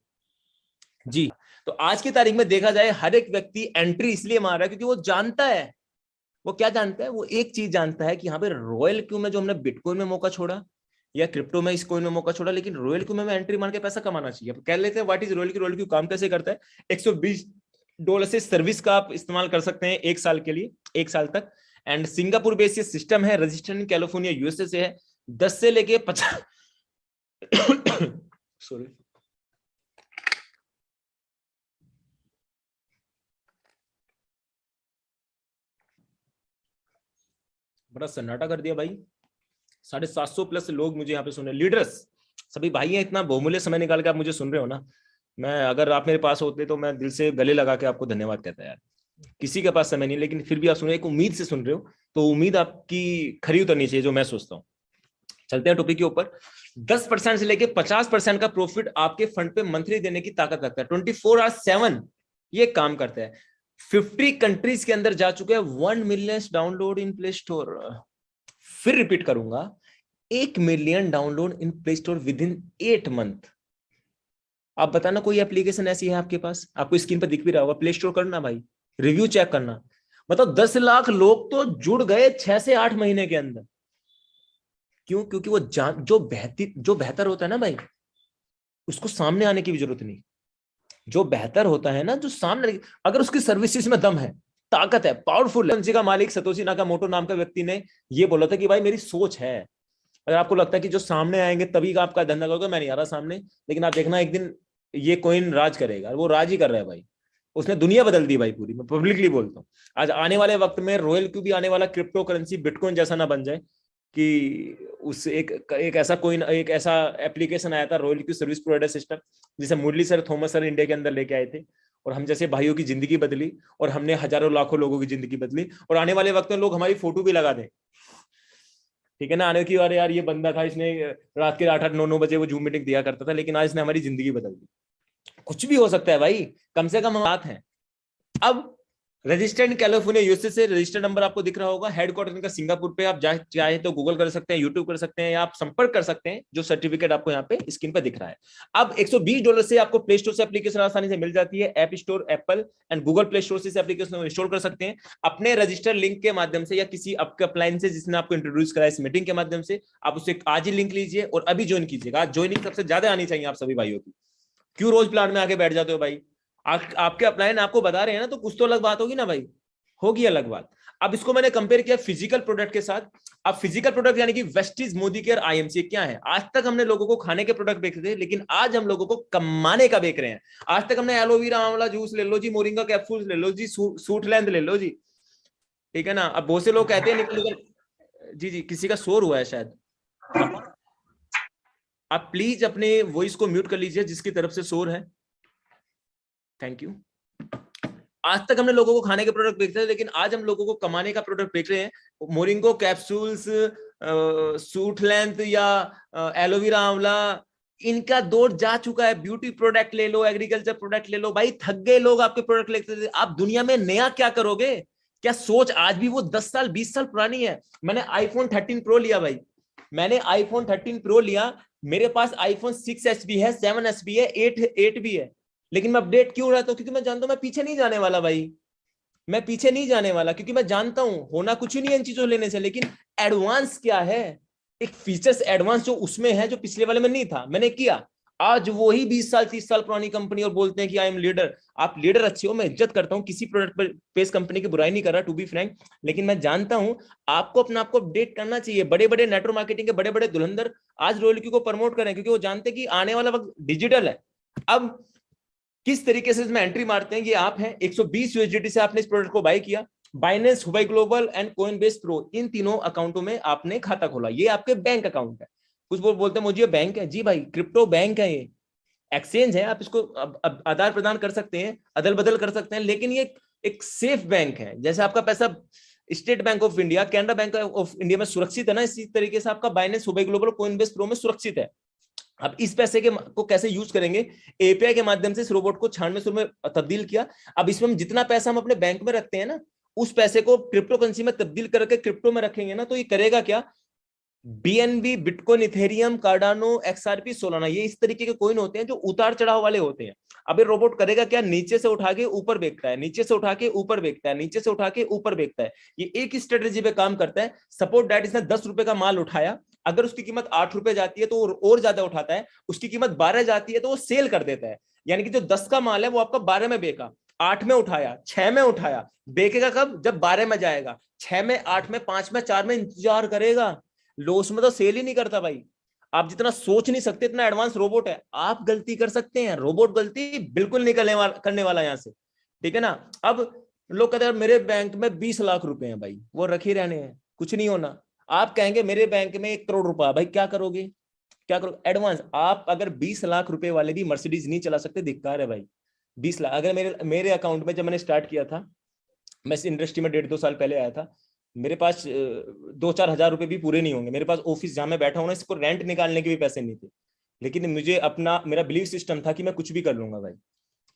जी। तो आज की तारीख में देखा जाए, हर एक व्यक्ति एंट्री इसलिए मार रहा है क्योंकि वो जानता है, वो क्या जानता है, वो एक चीज जानता है कि यहाँ पे रॉयल क्यू में जो हमने बिटकॉइन में मौका छोड़ा या क्रिप्टो में, इस कॉइन में मौका छोड़ा, लेकिन रॉयल क्यू में एंट्री मार के पैसा कमाना चाहिए। कह लेते हैं what is royal Q. Royal Q काम कैसे करता है? $120 से सर्विस का आप इस्तेमाल कर सकते हैं 1 साल के लिए, 1 साल तक। एंड सिंगापुर बेस्ड ये सिस्टम है, रजिस्टर्ड इन कैलिफोर्निया यूएसए से है। 10 से लेके 50 सॉरी, बड़ा सन्नाटा कर दिया भाई। 750 प्लस लोग मुझे यहाँ पे सुन रहे, लीडर्स सभी भाई हैं। इतना बहुमूल्य समय निकाल के आप मुझे सुन रहे हो ना, मैं अगर आप मेरे पास होते तो मैं दिल से गले लगा के आपको धन्यवाद कहता यार। किसी के पास समय नहीं, लेकिन फिर भी आप सुन रहे, एक उम्मीद से सुन रहे हो, तो उम्मीद आपकी खरी उतरनी चाहिए, जो मैं सोचता हूँ। चलते हैं टॉपिक के ऊपर। 10% से लेके 50% का प्रॉफिट आपके फंड पे मंथली देने की ताकत रखता है। 24/7 ये काम करता है। 50 कंट्रीज के अंदर जा चुके हैं, 1 million download in play store. फिर रिपीट करूंगा, 1 million download in play store with in 8 month. आप बताना कोई एप्लीकेशन ऐसी है आपके पास? आपको स्क्रीन पर दिख भी रहा होगा, प्ले स्टोर करना भाई, रिव्यू चेक करना। मतलब 10 लाख लोग तो जुड़ गए 6 से 8 महीने के अंदर। क्यों? क्योंकि वो जो बेहतर होता है ना भाई, उसको सामने आने की भी जरूरत नहीं। जो बेहतर होता है ना, जो सामने, अगर उसकी सर्विसेज में दम है, ताकत है, पावरफुल है। का मालिक सतोशी नाकामोटो नाम का व्यक्ति ने ये बोला था कि भाई मेरी सोच है। अगर आपको लगता है कि जो सामने आएंगे तभी आपका धंधा करोगे, मैं नहीं आ रहा सामने, लेकिन आप देखना एक दिन ये कॉइन राज करेगा। वो राज ही कर रहा है भाई, उसने दुनिया बदल दी भाई पूरी। मैं पब्लिकली बोलता हूँ, आज आने वाले वक्त में रॉयल क्यू भी आने वाला क्रिप्टो करेंसी बिटकॉइन जैसा ना बन जाए कि उस एक ऐसा कोइन, एक ऐसा एप्लीकेशन आया था royal Q service provider system, जिसे मुरली सर, थॉमस सर इंडिया के अंदर लेके आए थे, और हम जैसे भाइयों की जिंदगी बदली, और हमने हजारों लाखों लोगों की जिंदगी बदली। और आने वाले वक्त में लोग हमारी फोटो भी लगा दें, ठीक है ना, आने की बार यार ये बंदा था, इसने रात के 8-8-9-9 बजे वो जूम मीटिंग दिया करता था, लेकिन आज इसने हमारी जिंदगी बदल दी। कुछ भी हो सकता है भाई, कम से कम हम बात है। अब रजिस्टर्ड इन कैलिफोर्निया यूएसए से, रजिस्टर्ड नंबर आपको दिख रहा होगा, हेडक्वार्टर इनका सिंगापुर पे। आप चाहे तो गूगल कर सकते हैं, यूट्यूब कर सकते हैं, या आप संपर्क कर सकते हैं, जो सर्टिफिकेट आपको यहाँ पे स्क्रीन पे दिख रहा है। अब $120 से आपको प्ले स्टोर से एप्लीकेशन आसानी से मिल जाती है। App store, Apple and Google play store से एप्लीकेशन इंस्टॉल कर सकते हैं अपने रजिस्टर्ड लिंक के माध्यम से, या किसी आपके अप्लायंस से जिसने आपको इंट्रोड्यूस करा इस मीटिंग के माध्यम से। आप उसे आज ही लिंक लीजिए और अभी ज्वाइन कीजिएगा। आज ज्वाइनिंग सबसे ज्यादा आनी चाहिए आप सभी भाइयों की। क्यों रोज प्लान में आके बैठ जाते हो भाई? आपके अपलायन आपको बता रहे हैं ना, तो कुछ तो अलग बात होगी ना भाई, होगी अलग बात। अब इसको मैंने कंपेयर किया फिजिकल प्रोडक्ट के साथ। अब फिजिकल प्रोडक्ट यानी कि वेस्टीज, मोदी केयर, आईएमसी क्या है? आज तक हमने लोगों को खाने के प्रोडक्ट बेचते थे, लेकिन आज हम लोगों को कमाने का बेच रहे हैं। आज तक हमने एलोवेरा आंवला जूस ले लो जी, मोरिंगा कैप्सूल्स ले लो जी, सूट लेंथ ले लो जी, ठीक है ना। अब बहुत से लोग कहते हैं निकल, जी जी, किसी का शोर हुआ है शायद। आप प्लीज अपने वॉइस को म्यूट कर लीजिए जिसकी तरफ से शोर है, थैंक यू। आज तक हमने लोगों को खाने के प्रोडक्ट बेचते थे, लेकिन आज हम लोगों को कमाने का प्रोडक्ट बेच रहे हैं। मोरिंगो कैप्सूल्स, सूट लेंथ या एलोवेरा आंवला, इनका दौर जा चुका है। ब्यूटी प्रोडक्ट ले लो, एग्रीकल्चर प्रोडक्ट ले लो, भाई थक गए लोग आपके प्रोडक्ट लेते थे। आप दुनिया में नया क्या करोगे? क्या सोच आज भी वो 10 साल 20 साल पुरानी है? मैंने आईफोन 13 प्रो लिया भाई, मैंने आईफोन 13 प्रो लिया, मेरे पास आईफोन 6s भी है, 7s भी है, 8 भी है, लेकिन मैं अपडेट क्यों रहता हूं? क्योंकि मैं जानता हूं मैं पीछे नहीं जाने वाला भाई, मैं पीछे नहीं जाने वाला, क्योंकि मैं जानता हूं होना कुछ ही नहीं है इन चीजों लेने से, लेकिन एडवांस क्या है, एक फीचर्स एडवांस जो उसमें है, जो पिछले वाले में नहीं था, मैंने किया। आज वही 20 साल 30 साल पुरानी कंपनी और बोलते हैं कि आई एम लीडर। आप लीडर अच्छे हो, मैं इज्जत करता हूं, किसी प्रोडक्ट बेस्ड कंपनी की बुराई नहीं कर रहा टू बी फ्रैंक, लेकिन मैं जानता हूं आपको अपने आप को अपडेट करना चाहिए। बड़े बड़े नेटवर्क मार्केटिंग के बड़े बड़े धुरंधर आज रॉयल क्यू को प्रमोट करें, क्योंकि वो जानते हैं कि आने वाला वक्त डिजिटल है। अब किस तरीके से इसमें एंट्री मारते हैं, ये आप हैं। 120 यूएसडीटी से आपने इस प्रोडक्ट को बाय किया। Binance, Huobi global and Coinbase pro, इन तीनों अकाउंटों में आपने खाता खोला। ये आपके बैंक अकाउंट है। कुछ बोलते हैं मुझे ये बैंक है। जी भाई, क्रिप्टो बैंक है, ये एक्सचेंज है। आप इसको आदान प्रदान कर सकते हैं, अदल बदल कर सकते हैं, लेकिन ये एक सेफ बैंक है। जैसे आपका पैसा state bank of India, Canara bank of India में सुरक्षित है ना, इसी तरीके से आपका Binance, Huobi global, Coinbase pro में सुरक्षित है। अब इस पैसे को कैसे यूज करेंगे? एपीआई के माध्यम से इस रोबोट को 96 में तब्दील किया। अब इसमें हम जितना पैसा हम अपने बैंक में रखते हैं ना, उस पैसे को क्रिप्टो करेंसी में तब्दील करके क्रिप्टो में रखेंगे ना, तो ये करेगा क्या? BNB, bitcoin, Ethereum, Cardano, XRP, Solana, ये इस तरीके के कॉइन होते हैं जो उतार चढ़ाव वाले होते हैं। अब ये रोबोट करेगा क्या? नीचे से उठा के ऊपर बेचता है, नीचे से उठा के ऊपर बेचता है, नीचे से उठा के ऊपर बेचता है। ये एक ही स्ट्रेटेजी पे काम करता है। सपोज दैट इसने 10 रुपए का माल उठाया, अगर उसकी कीमत 8 रुपए जाती है तो और ज्यादा उठाता है। उसकी कीमत 12 जाती है तो वो सेल कर देता है। यानी कि जो 10 का माल है वो आपका 12 में बेचा, 8 में उठाया, 6 में उठाया। बेचेगा कब? जब 12 में जाएगा। 6 में, 8 में, 5 में, 4 में इंतजार करेगा। लॉस में तो सेल ही नहीं करता भाई। आप जितना सोच नहीं सकते इतना एडवांस रोबोट है। आप गलती कर सकते हैं, रोबोट गलती बिल्कुल नहीं करने वाला यहां से, ठीक है ना। अब लोग कहते हैं मेरे बैंक में 20 लाख रुपए हैं। भाई वो रखे रहने हैं, कुछ नहीं होना। आप कहेंगे मेरे बैंक में 1 करोड़ रुपया, भाई क्या करोगे? क्या करोगे एडवांस? आप अगर 20 लाख रुपए वाले भी मर्सिडीज नहीं चला सकते, धिक्कार है भाई। 20 लाख अगर मेरे अकाउंट में, जब मैंने स्टार्ट किया था, मैं इस इंडस्ट्री में 1.5-2 साल पहले आया था, मेरे पास 2-4 हजार रुपए भी पूरे नहीं होंगे। मेरे पास ऑफिस जहां मैं बैठा हूं ना, इसको रेंट निकालने के भी पैसे नहीं थे। लेकिन मुझे मेरा बिलीफ सिस्टम था कि मैं कुछ भी कर लूंगा भाई।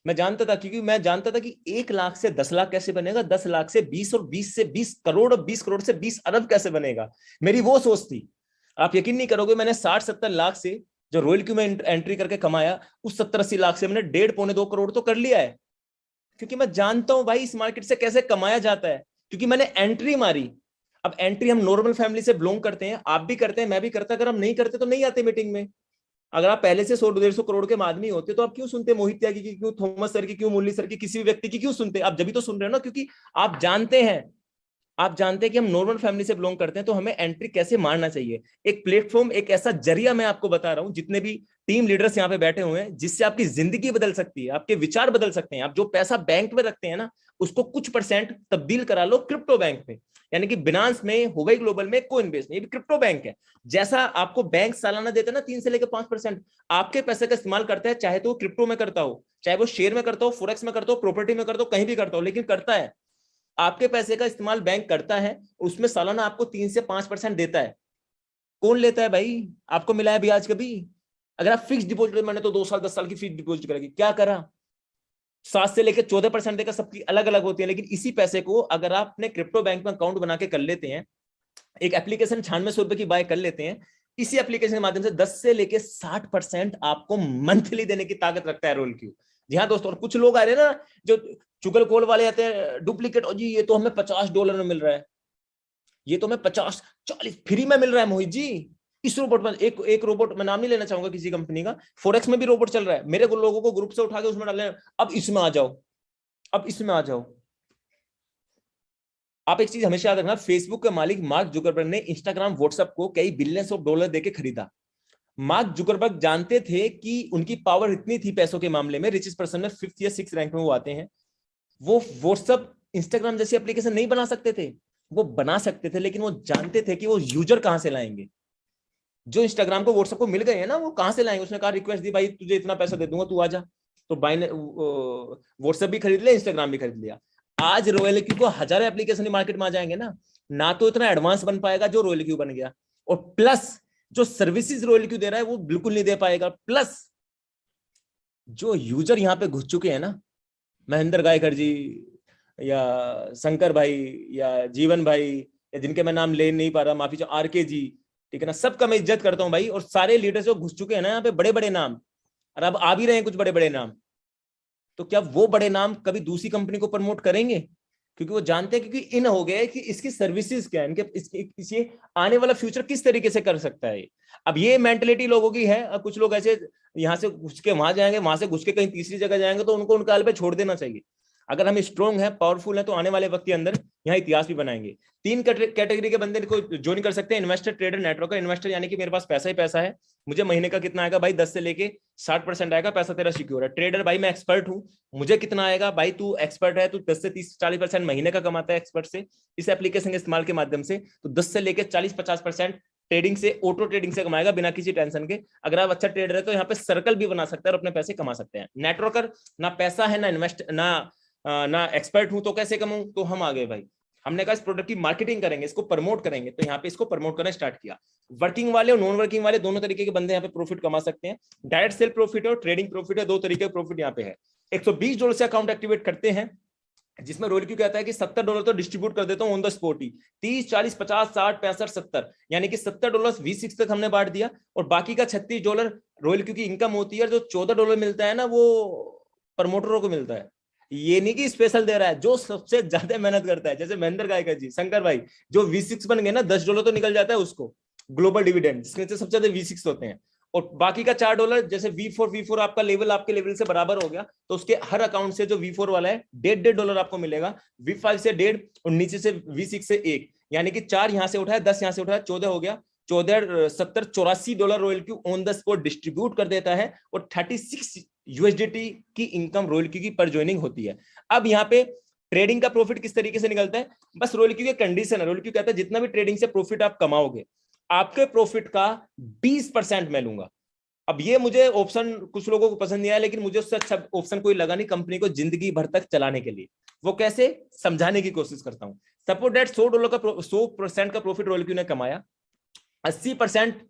मैं जानता था, क्योंकि मैं जानता था कि 1 लाख से 10 लाख कैसे बनेगा, 10 लाख से 20, और 20 से 20 करोड़, और 20 करोड़ से 20 अरब कैसे बनेगा। मेरी वो सोच थी। आप यकीन नहीं करोगे, मैंने 60-70 लाख से जो रॉयल क्यू में एंट्री करके कमाया, उस 70-80 लाख से मैंने 1.5-2 करोड़ तो कर लिया है। क्योंकि मैं जानता हूं भाई इस मार्केट से कैसे कमाया जाता है, क्योंकि मैंने एंट्री मारी। अब एंट्री हम नॉर्मल फैमिली से बिलोंग करते हैं, आप भी करते हैं, मैं भी करता। अगर हम नहीं करते तो नहीं आते मीटिंग में। अगर आप पहले से 100-150 करोड़ के आदमी होते तो आप क्यों सुनते मोहित त्यागी की, क्यों थॉमस सर की, क्यों मुरली सर की, किसी भी व्यक्ति की क्यों सुनते? आप जब भी तो सुन रहे हो ना, क्योंकि आप जानते हैं कि हम नॉर्मल फैमिली से बिलोंग करते हैं, तो हमें एंट्री कैसे मारना चाहिए। एक प्लेटफॉर्म, एक ऐसा जरिया मैं आपको बता रहा हूं, जितने भी टीम लीडर्स यहाँ पे बैठे हुए हैं, जिससे आपकी जिंदगी बदल सकती है, आपके विचार बदल सकते हैं। आप जो पैसा बैंक में रखते हैं ना, उसको कुछ % तब्दील करा लो क्रिप्टो बैंक में। यानी कि बिनांस में, हुबई ग्लोबल में, कोइनबेस में, ये भी क्रिप्टो बैंक है। जैसा आपको बैंक सालाना देता है ना 3 से लेकर 5%, आपके पैसे का इस्तेमाल करता है, चाहे तो वो क्रिप्टो में करता हो, चाहे वो शेयर में करता हो, फोरेक्स में करता हो, प्रॉपर्टी में करता हो, कहीं भी करता हो, लेकिन करता है। आपके पैसे का इस्तेमाल बैंक करता है, उसमें सालाना आपको 3 से 5% देता है। कौन लेता है भाई? आपको मिला है ब्याज कभी? अगर आप फिक्स डिपॉजिट, मैंने तो 2 साल 10 साल की फिक्स डिपॉजिट करेगी, क्या करा? 7 से लेकर 14% देकर, सबकी अलग अलग होती है। लेकिन इसी पैसे को अगर आप अपने क्रिप्टो बैंक में अकाउंट बना के कर लेते हैं, एक एप्लीकेशन 9600 रुपए की बाय कर लेते हैं, इसी एप्लीकेशन के माध्यम से 10 से लेकर 60% आपको मंथली देने की ताकत रखता है रोल क्यू। जी हाँ दोस्तों, और कुछ लोग आ रहे हैं ना जो चुगलखोर वाले आते हैं, डुप्लीकेट, और जी ये तो हमें $50 में मिल रहा है, ये तो हमें 50-40 फ्री में मिल रहा है मोहित जी। इस रोबोट में एक रोबोट, मैं नाम नहीं लेना चाहूंगा किसी कंपनी का, फोरेक्स में भी रोबोट चल रहा है। मेरे लोगों को ग्रुप से उठा के उसमें डाल रहे हैं, अब इसमें आ जाओ, अब इसमें आ जाओ। आप एक चीज हमेशा याद रखना, फेसबुक के मालिक मार्क जुकरबर्ग ने इंस्टाग्राम, व्हाट्सएप को कई बिलियंस ऑफ डॉलर देके खरीदा। मार्क जुकरबर्ग जानते थे कि उनकी पावर इतनी थी पैसों के मामले में, रिचेस्ट पर्सन में 5th या 6th रैंक में वो आते हैं। वो व्हाट्सएप, इंस्टाग्राम जैसी एप्लीकेशन नहीं बना सकते थे। वो बना सकते थे, लेकिन वो जानते थे कि वो यूजर कहां से लाएंगे। जो इंस्टाग्राम को व्हाट्सएप को मिल गए हैं ना, वो कहां से लाएंगे? उसने कहा, रिक्वेस्ट दी, भाई तुझे इतना पैसा दे दूंगा, तू आ जा। तो बाई ने व्हाट्सएप भी खरीद लिया, इंस्टाग्राम भी खरीद लिया। आज रॉयल क्यू को हजारों एप्लीकेशन मार्केट में आ जाएंगे ना तो इतना एडवांस बन पाएगा जो रॉयल क्यू बन गया, और प्लस जो सर्विसेज रॉयल क्यू दे रहा है वो बिल्कुल नहीं दे पाएगा। प्लस जो यूजर यहाँ पे घुस चुके हैं ना, महेंद्र गायकर जी या शंकर भाई या जीवन भाई, या जिनके मैं नाम ले नहीं पा रहा, माफी चाहूं, आरके जी, ठीक है ना, सबका मैं इज्जत करता हूं भाई। और सारे लीडर्स जो घुस चुके हैं ना यहाँ पे, बड़े बड़े नाम, और अब आ भी रहे हैं कुछ बड़े बड़े नाम, तो क्या वो बड़े नाम कभी दूसरी कंपनी को प्रमोट करेंगे? क्योंकि वो जानते हैं, क्योंकि इन हो गया है कि इसकी सर्विसेज क्या है, इनके इसे आने वाला फ्यूचर किस तरीके से कर सकता है। अब ये मेंटेलिटी लोगों की है। अब कुछ लोग ऐसे यहाँ से घुस के वहां जाएंगे, वहां से घुस के कहीं तीसरी जगह जाएंगे, तो उनको उनके हाल पे छोड़ देना चाहिए। अगर हम स्ट्रॉन्ग है, पावरफुल है, तो आने वाले वक्त के अंदर यहाँ इतिहास भी बनाएंगे। 3 कैटेगरी के बंदे को ज्वाइन कर सकते हैं, इन्वेस्टर, ट्रेडर, नेटवर्कर। इन्वेस्टर यानी कि मेरे पास पैसा ही पैसा है, मुझे महीने का कितना आएगा भाई, 10 से लेके 60% आएगा, पैसा तेरा सिक्योर है। ट्रेडर भाई मैं एक्सपर्ट हूं, मुझे कितना आएगा भाई, तू एक्सपर्ट है, तू 10 से 30-40% महीने का कमाता है एक्सपर्ट से, इस एप्लीकेशन के इस्तेमाल के माध्यम से, तो 10 से लेके 40-50% ट्रेडिंग से, ऑटो ट्रेडिंग से कमाएगा बिना किसी टेंशन के। अगर आप अच्छा ट्रेडर है तो यहाँ पे सर्कल भी बना सकते हैं और अपने पैसे कमा सकते हैं। नेटवर्कर, ना पैसा है, ना इन्वेस्ट, ना एक्सपर्ट हूं, तो कैसे कमाऊं, तो हम आ गए भाई। हमने कहा इस प्रोडक्ट की मार्केटिंग करेंगे, इसको प्रमोट करेंगे, तो यहाँ पे इसको प्रमोट करना स्टार्ट किया। वर्किंग वाले और नॉन वर्किंग वाले दोनों तरीके के बंदे यहाँ पे प्रॉफिट कमा सकते हैं। डायरेक्ट सेल प्रॉफिट और ट्रेडिंग प्रॉफिट है, दो तरीके का प्रॉफिट यहाँ पे है। $120 से अकाउंट एक्टिवेट करते हैं, जिसमें रोल क्यों कहता है कि $70 तो डिस्ट्रीब्यूट कर देता हूं ऑन द स्पॉट ही, 30, 40, 50, 60, 65, 70, यानी कि $70 V6 तक हमने बांट दिया, और बाकी का $36 रॉयल क्यों की इनकम होती है। जो $14 मिलता है ना, वो प्रमोटरों को मिलता है। ये नहीं कि स्पेशल दे रहा है, जो सबसे ज्यादा मेहनत करता है, जैसे महेंद्र गायकर जी, शंकर भाई, जो V6 बन गए ना, $10 तो निकल जाता है उसको, ग्लोबल डिविडेंड, जिसमें से सबसे ज्यादा V6 होते हैं। और बाकी का $4, जैसे V4 आपका लेवल आपके लेवल से बराबर हो गया, तो उसके हर अकाउंट से जो V4 वाला है $1.5 आपको मिलेगा, V5 से 1.5 और नीचे से V6 से 1, यानी कि 4 यहां से उठाया, 10 यहां से उठाया, 14 हो गया। 14, 70, $84 royal Q on the spot distribute कर देता है, और 36 USDT की इनकम रॉयल क्यू की पर ज्वाइनिंग होती है। अब यहाँ पे ट्रेडिंग का प्रॉफिट किस तरीके से निकलता है, बस रॉयल क्यू की कंडीशन है। रॉयल क्यू कहता है जितना भी ट्रेडिंग से प्रॉफिट आप कमाओगे, आपके प्रॉफिट का 20% मैं लूंगा। अब ये मुझे ऑप्शन कुछ लोगों को पसंद नहीं आया, लेकिन मुझे उससे अच्छा ऑप्शन कोई लगा नहीं कंपनी को जिंदगी भर तक चलाने के लिए। वो कैसे, समझाने की कोशिश करता हूं। सपोज दैट $100% का प्रॉफिट रॉयल क्यू ने कमाया, 80%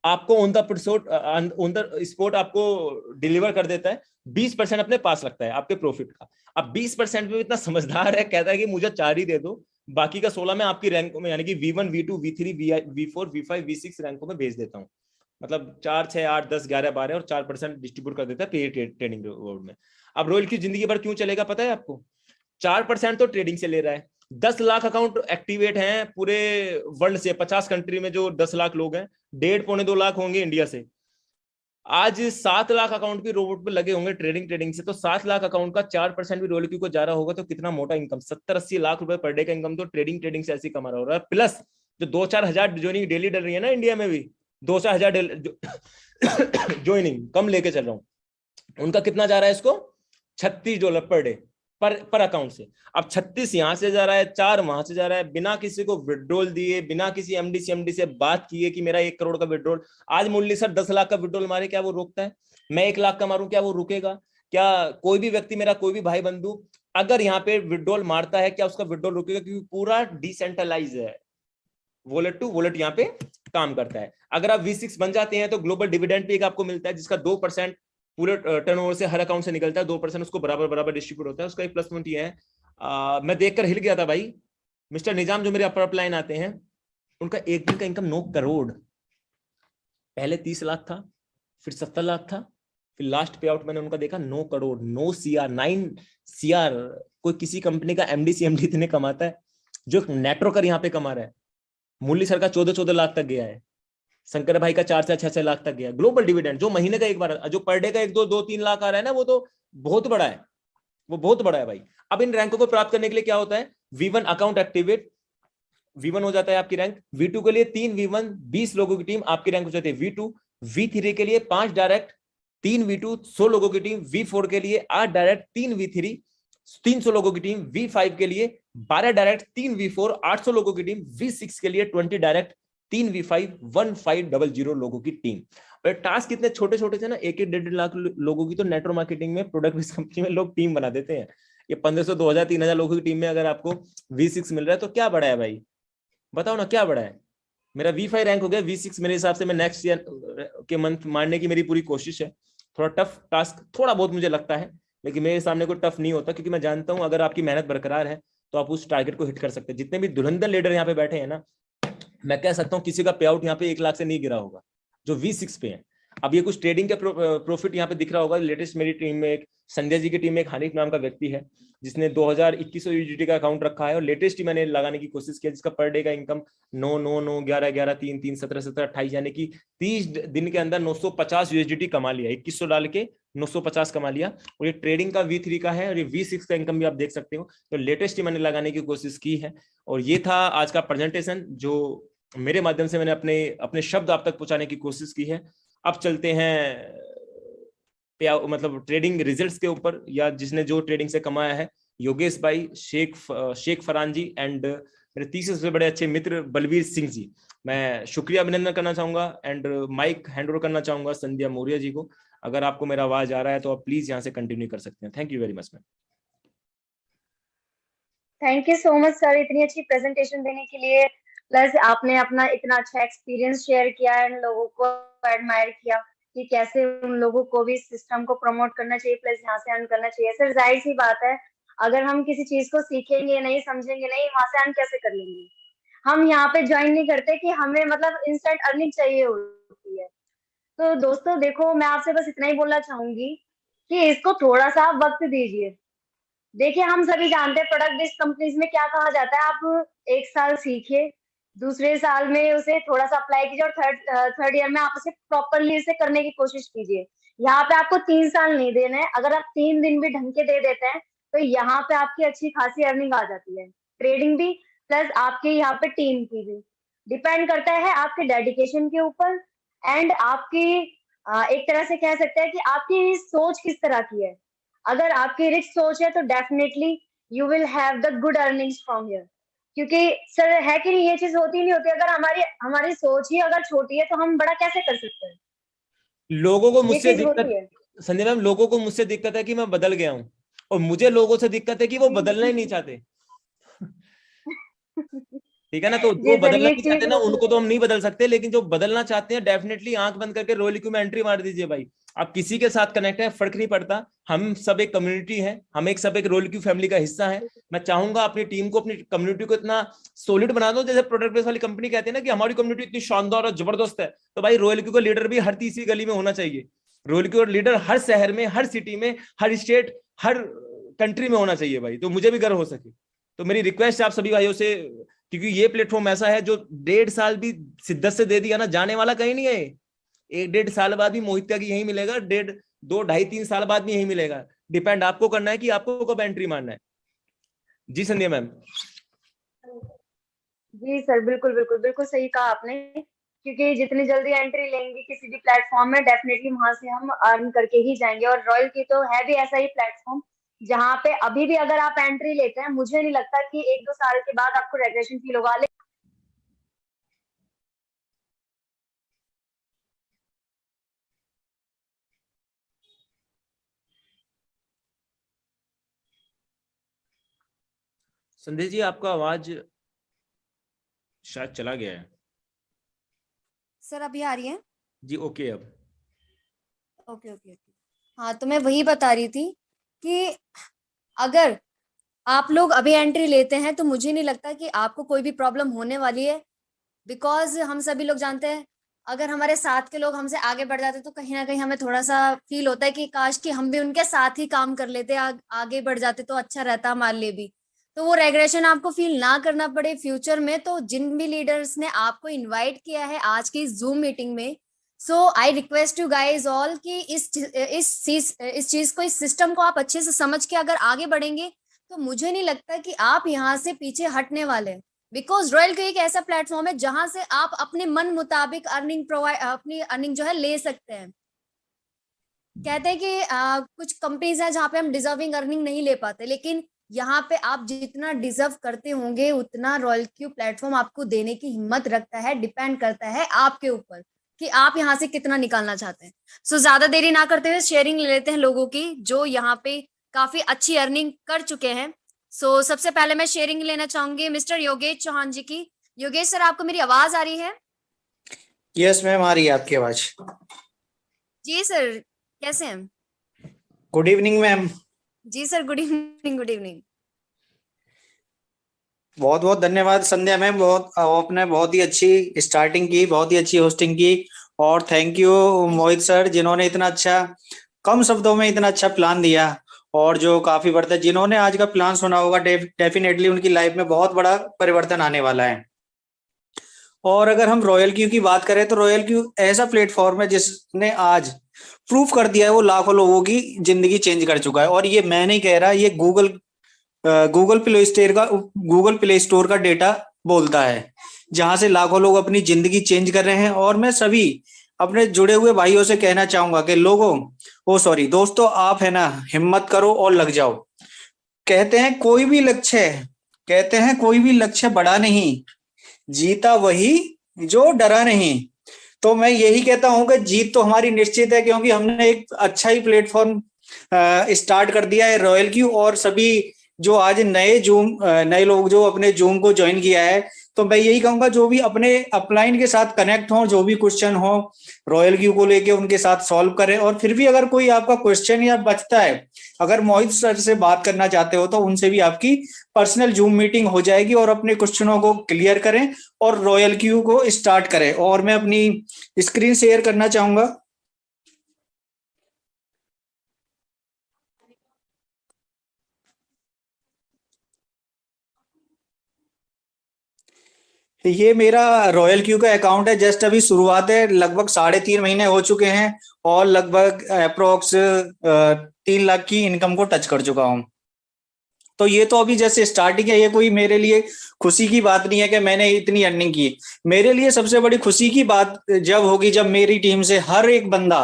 आपको ऑन द स्पॉट आपको डिलीवर कर देता है, 20% अपने पास रखता है आपके प्रॉफिट का। अब 20% में इतना समझदार है, कहता है कि मुझे 4 ही दे दो, बाकी का 16 में आपकी रैंकों में, यानी कि V1, V2, V3, V4, V5, V6 रैंकों में भेज देता हूं। मतलब 4, 6, 8, 10, 11, 12 और 4% डिस्ट्रीब्यूट कर देता है पे ट्रेडिंग रिवॉर्ड में। अब रॉयल की जिंदगी भर क्यों चलेगा पता है आपको, 4% तो ट्रेडिंग से ले रहा है। 10 लाख अकाउंट एक्टिवेट हैं पूरे वर्ल्ड से, 50 कंट्री में जो 10 लाख लोग हैं, 1.5-2 लाख होंगे इंडिया से। आज 7 लाख अकाउंट भी रोबोट पे लगे होंगे ट्रेडिंग से, तो 7 लाख अकाउंट का 4% भी रॉयल क्यू को जा रहा होगा, तो कितना मोटा इनकम, 70-80 लाख रुपए पर डे का इनकम तो ट्रेडिंग से ऐसे कमा रहा होगा। प्लस जो 2-4 हजार ज्वाइनिंग डेली डल रही है ना इंडिया में भी, 2-4 हजार ज्वाइनिंग कम लेके चल रहा हूं, उनका कितना जा रहा है इसको, $36 पर डे पर अकाउंट से। अब 36 यहां से जा रहा है, 4 वहां से जा रहा है, बिना किसी को विड्रॉल दिए, बिना किसी एमडी CMD से बात किए कि मेरा 1 करोड़ का विड्रॉल। आज मुरली सर 10 लाख का विड्रॉल मारे, क्या वो रोकता है? मैं 1 लाख का मारूं, क्या वो रुकेगा? क्या कोई भी व्यक्ति, मेरा कोई भी भाई बंधु अगर यहाँ पे विड्रॉल मारता है, क्या उसका विड्रॉल रुकेगा? क्योंकि पूरा डिसेंट्रलाइज है, वॉलेट टू वॉलेट यहाँ पे काम करता है। अगर आप V6 बन जाते हैं तो ग्लोबल डिविडेंड भी एक आपको मिलता है, जिसका 2% पूरे टर्नओवर से हर अकाउंट से निकलता है, 2% उसको बराबर डिस्ट्रीब्यूट होता है। उसका एक प्लस पॉइंट ये है, मैं देखकर हिल गया था भाई, मिस्टर निजाम जो मेरे अपर अपलाइन आते हैं, उनका एक दिन का इनकम 9 करोड़, पहले 30 लाख था, फिर 70 लाख था, फिर लास्ट पे आउट मैंने उनका देखा 9 करोड़, 9 CR, 9 CR। कोई किसी कंपनी का MD CMD इतने कमाता है जो नेटवर्कर यहाँ पे कमा रहा है? मुरली सर का 14-14 लाख तक गया है, शंकर भाई का 4 से 6 लाख तक गया ग्लोबल डिविडेंड, जो महीने का एक बार, जो पर डे का 1-2-3 लाख आ रहा है ना, वो तो बहुत बड़ा है, वो बहुत बड़ा है भाई। अब इन रैंकों को प्राप्त करने के लिए क्या होता है, V1 अकाउंट एक्टिवेट, V1 हो जाता है आपकी रैंक। V2 के लिए 3 V1 20 लोगों की टीम आपकी रैंक हो जाती है V2। V3 के लिए 5 डायरेक्ट, 3 V2 100 लोगों की टीम। V4 के लिए 8 डायरेक्ट, 3 V3 300 लोगों की टीम। V5 के लिए 12 डायरेक्ट, 3 V4 800 लोगों की टीम। V6 के लिए 20 डायरेक्ट, 3 V5 1500 लोगों की टीम। और टास्क कितने छोटे छोटे थे ना, 1-1.5 लाख लोगों की तो नेटवर्क मार्केटिंग में, प्रोडक्ट बेस्ड कंपनी में लोग टीम बना देते हैं। ये 1500, 2000, 3000 लोगों की टीम में अगर आपको V6 मिल रहा है तो क्या बड़ा है भाई, बताओ ना क्या बड़ा है। मेरा V5 रैंक हो गया, V6 मेरे हिसाब से मैं नेक्स्ट ईयर के मंथ मारने की मेरी पूरी कोशिश है। थोड़ा टफ टास्क थोड़ा बहुत मुझे लगता है, लेकिन मेरे सामने कोई टफ नहीं होता, क्योंकि मैं जानता हूं अगर आपकी मेहनत बरकरार है तो आप उस टारगेट को हिट कर सकते हैं। जितने भी धुरंधर लीडर यहाँ पे बैठे हैं ना, मैं कह सकता हूँ किसी का पे आउट यहाँ पे 1 लाख से नहीं गिरा होगा जो V6 पे है। अब ये कुछ ट्रेडिंग का प्रॉफिट यहाँ पे दिख रहा होगा। लेटेस्ट मेरी टीम में एक संजय जी की टीम में एक हानिफ नाम का व्यक्ति है जिसने 2021 यूजीटी का अकाउंट रखा है, और लेटेस्ट ही मैंने लगाने की कोशिश किया जिसका पर डे का इनकम 9 9 9 11 11 3 3 17 17 28 यानी कि 30 दिन के अंदर 950 यूएसडीटी कमा लिया। 2100 डाल के 950 कमा लिया, और ये ट्रेडिंग का V3 का है, और ये V6 का इनकम भी आप देख सकते हो। तो लेटेस्ट ही मैंने लगाने की कोशिश की है। और ये था आज का प्रेजेंटेशन जो मेरे माध्यम से मैंने अपने अपने शब्द आप तक पहुंचाने की कोशिश की है। अब चलते हैं मतलब ट्रेडिंग रिजल्ट्स के ऊपर, या जिसने जो ट्रेडिंग से कमाया है, योगेश भाई, शेख फरहान जी एंड मेरे तीसरे सबसे बड़े अच्छे मित्र बलवीर सिंह जी। मैं शुक्रिया अभिनंदन करना चाहूंगा एंड माइक हैंड ओवर करना चाहूंगा संध्या मौर्य जी को। अगर आपको मेरा आवाज आ रहा है तो आप प्लीज यहाँ से कंटिन्यू कर सकते हैं। Thank you very much ma'am. Thank you so much sir इतनी अच्छी प्रेजेंटेशन देने के लिए, प्लस आपने अपना इतना अच्छा एक्सपीरियंस शेयर किया है, लोगों को एडमायर किया कि कैसे उन लोगों को भी सिस्टम को प्रमोट करना चाहिए, प्लस यहाँ से अर्न करना चाहिए। सर जाहिर सी बात है, अगर हम किसी चीज को सीखेंगे नहीं, समझेंगे नहीं, वहां से अर्न कैसे कर लेंगे। हम यहाँ पे ज्वाइन नहीं करते कि हमें मतलब इंस्टेंट अर्निंग चाहिए होती है। तो दोस्तों देखो, मैं आपसे बस इतना ही बोलना चाहूंगी कि इसको थोड़ा सा वक्त दीजिए। देखिए, हम सभी जानते हैं प्रोडक्ट बेस्ड कंपनीज में क्या कहा जाता है, आप एक साल सीखिए, दूसरे साल में उसे थोड़ा सा अप्लाई कीजिए, और थर्ड ईयर में आप उसे प्रॉपरली उसे करने की कोशिश कीजिए। यहाँ पे आपको 3 साल नहीं देना है, अगर आप 3 दिन भी ढंग के दे देते हैं तो यहाँ पे आपकी अच्छी खासी अर्निंग आ जाती है, ट्रेडिंग भी प्लस आपके यहाँ पे टीम की भी। डिपेंड करता है आपके डेडिकेशन के ऊपर एंड आपकी एक तरह से कह सकते हैं कि आपकी सोच किस तरह की है। अगर आपकी रिच सोच है तो definitely you will have the good earnings from here. क्योंकि सर है कि नहीं, ये चीज होती नहीं होती, अगर हमारी हमारी सोच ही अगर छोटी है तो हम बड़ा कैसे कर सकते हैं। लोगों को ये मुझसे चीज दिक्कत, होती है। संजय मैम, लोगों को मुझसे दिक्कत है कि मैं बदल गया हूँ, और मुझे लोगों से दिक्कत है कि वो बदलना ही नहीं चाहते। ठीक है ना, तो जो जी सर, बदलना ये नहीं चीज चाहते ना होती उनको तो है। हम नहीं बदल सकते, लेकिन जो बदलना चाहते हैं डेफिनेटली आंख बंद करके रॉयल क्यू में एंट्री मार दीजिए भाई। आप किसी के साथ कनेक्ट है फर्क नहीं पड़ता, हम सब एक कम्युनिटी है, हम एक सब एक रॉयल क्यू फैमिली का हिस्सा है। मैं चाहूंगा अपनी टीम को, अपनी कम्युनिटी को इतना सॉलिड बना दो, जैसे प्रोडक्ट बेस वाली कंपनी कहती है ना कि हमारी कम्युनिटी इतनी शानदार और जबरदस्त है, तो भाई रॉयल क्यू का लीडर भी हर तीसरी गली में होना चाहिए। रॉयल क्यू लीडर हर शहर में, हर सिटी में, हर स्टेट, हर कंट्री में होना चाहिए भाई, तो मुझे भी गर्व हो सके। तो मेरी रिक्वेस्ट है आप सभी भाइयों से, क्योंकि ये प्लेटफॉर्म ऐसा है जो 1.5 साल भी शिद्दत से दे दिया ना, जाने वाला कहीं नहीं है। 1-1.5 साल बाद भी मोहित का यही मिलेगा, 2-2.5-3 साल बाद भी यही मिलेगा। डिपेंड आपको करना है कि आपको कब एंट्री मारना है। जी संध्या मैम। जी सर, बिल्कुल बिल्कुल बिल्कुल सही कहा आपने। क्योंकि जितनी जल्दी एंट्री लेंगे किसी भी प्लेटफॉर्म में, डेफिनेटली वहां से हम अर्न करके ही जाएंगे। और रॉयल की तो है भी ऐसा ही प्लेटफॉर्म जहाँ पे अभी भी अगर आप एंट्री लेते हैं, मुझे नहीं लगता कि 1-2 साल के बाद आपको रेग्रेशन फील होगा। संदेश जी आपका आवाज शायद चला गया है। सर अभी आ रही है? जी ओके। अब ओके ओके ओके। हाँ, तो मैं वही बता रही थी कि अगर आप लोग अभी एंट्री लेते हैं तो मुझे नहीं लगता कि आपको कोई भी प्रॉब्लम होने वाली है। बिकॉज हम सभी लोग जानते हैं, अगर हमारे साथ के लोग हमसे आगे बढ़ जाते तो कहीं ना कहीं हमें थोड़ा सा फील होता है कि काश कि हम भी उनके साथ ही काम कर लेते, आगे बढ़ जाते तो अच्छा रहता हमारे लिए भी। तो वो रेग्रेशन आपको फील ना करना पड़े फ्यूचर में, तो जिन भी लीडर्स ने आपको इनवाइट किया है आज की जूम मीटिंग में, so I request you guys all कि इस चीज को, इस सिस्टम को आप अच्छे से समझ के अगर आगे बढ़ेंगे तो मुझे नहीं लगता कि आप यहाँ से पीछे हटने वाले हैं। बिकॉज रॉयल क्यू एक ऐसा प्लेटफॉर्म है जहां से आप अपने मन मुताबिक अपनी अर्निंग जो है ले सकते हैं। कहते हैं कि कुछ कंपनीज है जहाँ पे हम डिजर्विंग अर्निंग नहीं ले पाते, लेकिन यहाँ पे आप जितना डिजर्व करते होंगे उतना रॉयल क्यू प्लेटफॉर्म आपको देने की हिम्मत रखता है। डिपेंड करता है आपके ऊपर कि आप यहाँ से कितना निकालना चाहते हैं। सो ज्यादा देरी ना करते हुए शेयरिंग ले लेते हैं लोगों की जो यहाँ पे काफी अच्छी अर्निंग कर चुके हैं। सो सबसे पहले मैं शेयरिंग लेना चाहूंगी मिस्टर योगेश चौहान जी की। योगेश सर, आपको मेरी आवाज आ रही है? यस मैम, आ रही है आपकी आवाज। जी सर, कैसे हैं? Good evening ma'am. जी sir, good evening good evening. बहुत बहुत धन्यवाद संध्या मैम, बहुत आपने बहुत ही अच्छी स्टार्टिंग की, बहुत ही अच्छी होस्टिंग की, और थैंक यू मोहित सर, जिन्होंने इतना अच्छा, कम शब्दों में इतना अच्छा प्लान दिया। और जो काफी बढ़ता, जिन्होंने आज का प्लान सुना होगा, डेफिनेटली उनकी लाइफ में बहुत बड़ा परिवर्तन आने वाला है। और अगर हम रॉयल क्यू की बात करें तो रॉयल क्यू ऐसा प्लेटफॉर्म है जिसने आज प्रूफ कर दिया है, वो लाखों लोगों की जिंदगी चेंज कर चुका है। और ये मैं नहीं कह रहा, ये गूगल प्ले स्टोर का डेटा बोलता है, जहां से लाखों लोग अपनी जिंदगी चेंज कर रहे हैं। और मैं सभी अपने जुड़े हुए भाइयों से कहना चाहूंगा कि दोस्तों, आप है ना, हिम्मत करो और लग जाओ। कहते हैं कोई भी लक्ष्य कहते हैं कोई भी लक्ष्य बड़ा नहीं, जीता वही जो डरा नहीं। तो मैं यही कहता हूं कि जीत तो हमारी निश्चित है, क्योंकि हमने एक अच्छा ही प्लेटफॉर्म स्टार्ट कर दिया है, रॉयल क्यू। और सभी जो आज नए लोग जो अपने जूम को ज्वाइन किया है, तो मैं यही कहूंगा, जो भी अपने अपलाइन के साथ कनेक्ट हो, जो भी क्वेश्चन हो रॉयल क्यू को लेके, उनके साथ सॉल्व करें। और फिर भी अगर कोई आपका क्वेश्चन या बचता है, अगर मोहित सर से बात करना चाहते हो, तो उनसे भी आपकी पर्सनल जूम मीटिंग हो जाएगी, और अपने क्वेश्चनों को क्लियर करें और रॉयल क्यू को स्टार्ट करें। और मैं अपनी स्क्रीन शेयर करना चाहूंगा। ये मेरा रॉयल क्यू का अकाउंट है, जस्ट अभी शुरुआत है, लगभग 3.5 महीने हो चुके हैं, और लगभग अप्रोक्स 3 लाख की इनकम को टच कर चुका हूँ। तो ये तो अभी जैसे स्टार्टिंग है, ये कोई मेरे लिए खुशी की बात नहीं है कि मैंने इतनी अर्निंग की। मेरे लिए सबसे बड़ी खुशी की बात जब होगी, जब मेरी टीम से हर एक बंदा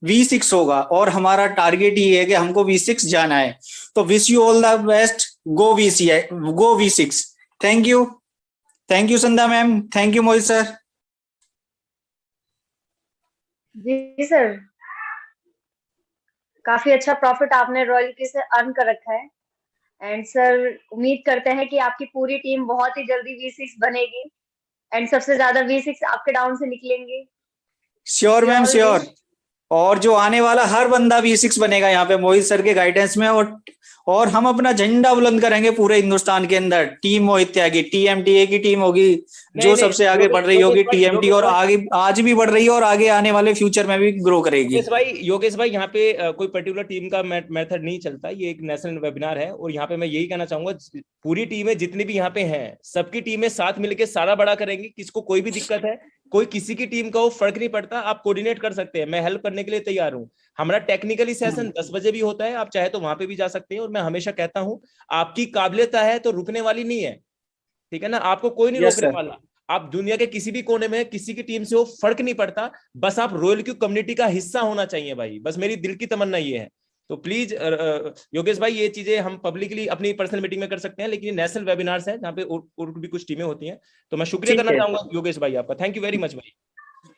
V6 होगा, और हमारा टारगेट ही है कि हमको V6 जाना है। तो wish you all the best, go V6। Thank you Sandhya ma'am, thank you Mohit sir. जी सर, काफी अच्छा प्रॉफिट आपने रॉयल्टी से अर्न कर रखा है। एंड सर, उम्मीद करते हैं कि आपकी पूरी टीम बहुत ही जल्दी V6 बनेगी एंड सबसे ज्यादा V6 आपके डाउन से निकलेंगे। Sure we ma'am, all sure. Wish. और जो आने वाला हर बंदा V6 बनेगा यहाँ पे मोहित सर के गाइडेंस में। और हम अपना झंडा बुलंद करेंगे पूरे हिंदुस्तान के अंदर। टीम मोहित त्यागी, TMTA की टीम होगी नहीं जो नहीं, सबसे आगे बढ़ रही होगी, TMT, और आगे आज भी बढ़ रही है, और आगे आने वाले फ्यूचर में भी ग्रो करेगी। योगेश भाई यहाँ पे कोई पर्टिकुलर टीम का मेथड नहीं चलता, ये एक नेशनल वेबिनार है। और यहाँ पे मैं यही कहना चाहूंगा, पूरी टीमें जितनी भी यहाँ पे हैं, सबकी टीमें साथ मिलकर सारा बड़ा करेंगी। किसको कोई भी दिक्कत है, कोई किसी की टीम का वो फर्क नहीं पड़ता, आप कोऑर्डिनेट कर सकते हैं, मैं हेल्प करने के लिए तैयार हूँ। हमारा टेक्निकली सेशन 10 बजे भी होता है, आप चाहे तो वहां पे भी जा सकते हैं। और मैं हमेशा कहता हूँ, आपकी काबिलियत है तो रुकने वाली नहीं है, ठीक है ना, आपको कोई नहीं यस रोकने सर। वाला। आप दुनिया के किसी भी कोने में किसी की टीम से हो, फर्क नहीं पड़ता, बस आप रॉयल क्यू कम्युनिटी का हिस्सा होना चाहिए भाई, बस मेरी दिल की तमन्ना ये है। तो प्लीज योगेश भाई, ये चीजें हम पब्लिकली अपनी पर्सनल मीटिंग में कर सकते हैं, लेकिन ये नेशनल वेबिनार्स है जहाँ पे और भी कुछ टीमें होती हैं। तो मैं शुक्रिया ठीक करना है। चाहूंगा योगेश भाई आपका, थैंक यू वेरी मच भाई।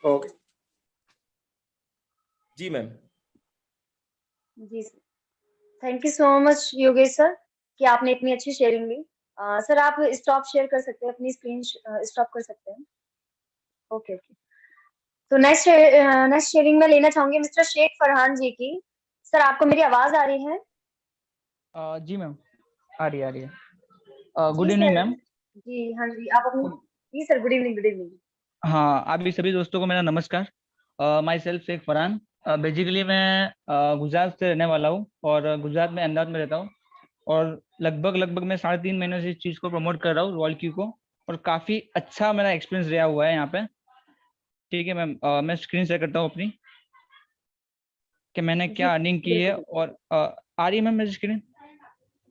ओके। जी मैम। जी sir, thank you so much Yogesh sir कि आपने इतनी अच्छी शेयरिंग ली। सर, आप स्टॉप शेयर कर सकते हैं, अपनी स्क्रीन स्टॉप कर सकते हैं। Okay okay. तो नेक्स्ट शेयरिंग में लेना चाहूंगी मिस्टर शेख फरहान जी की। सर, आपको मेरी आवाज आ रही है? जी मैम, आ रही है। गुड जी इवनिंग सर। मैम। जी हाँ जी, आप अपनी। जी sir, good evening, good evening. हाँ, आप भी सभी दोस्तों को मेरा नमस्कार। Myself Shaikh Farhan. Basically मैं गुजरात से रहने वाला हूँ, और गुजरात में अहमदाबाद में रहता हूँ। और लगभग मैं 3.5 महीनों से इस चीज़ को प्रमोट कर रहा हूँ, रॉयल क्यू को। और काफ़ी अच्छा मेरा एक्सपीरियंस रहा हुआ है यहाँ पे। ठीक है मैम, मैं स्क्रीन शेयर करता हूँ अपनी, कि मैंने जी क्या अर्निंग की है। बिल्कुल और आ रही है मैम मेरी स्क्रीन?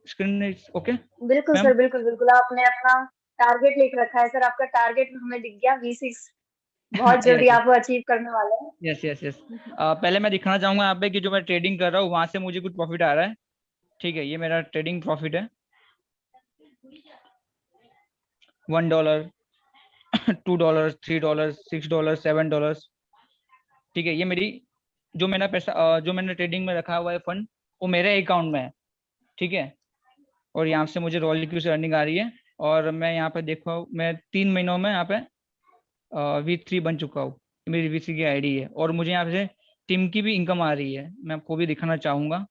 स्क्रीन ओके बिल्कुल मैम? सर, बिल्कुल बिल्कुल। आपने अपना टारगेट लिख रखा है सर, आपका टारगेट हमें दिख गया V6। बहुत जल्दी यस आप वो अचीव करने वाले हैं। Yes yes yes. पहले मैं दिखाना चाहूंगा यहाँ पे कि जो मैं ट्रेडिंग कर रहा हूँ वहां से मुझे कुछ प्रॉफिट आ रहा है। ठीक है, ये मेरा ट्रेडिंग प्रॉफिट है। $1, $2, $3, $6, $7। ठीक है, ये मेरी जो मैंने पैसा जो मैंने ट्रेडिंग में रखा हुआ है फंड, वो मेरे अकाउंट में है। ठीक है, और यहाँ से मुझे रॉयल क्यू से अर्निंग आ रही है। और मैं यहाँ पे देखो, मैं 3 महीनों में यहाँ पे V3 बन चुका हूँ। मेरी VC की आईडी है, और मुझे यहाँ से टीम की भी इनकम आ रही है। मैं आपको भी दिखाना चाहूंगा,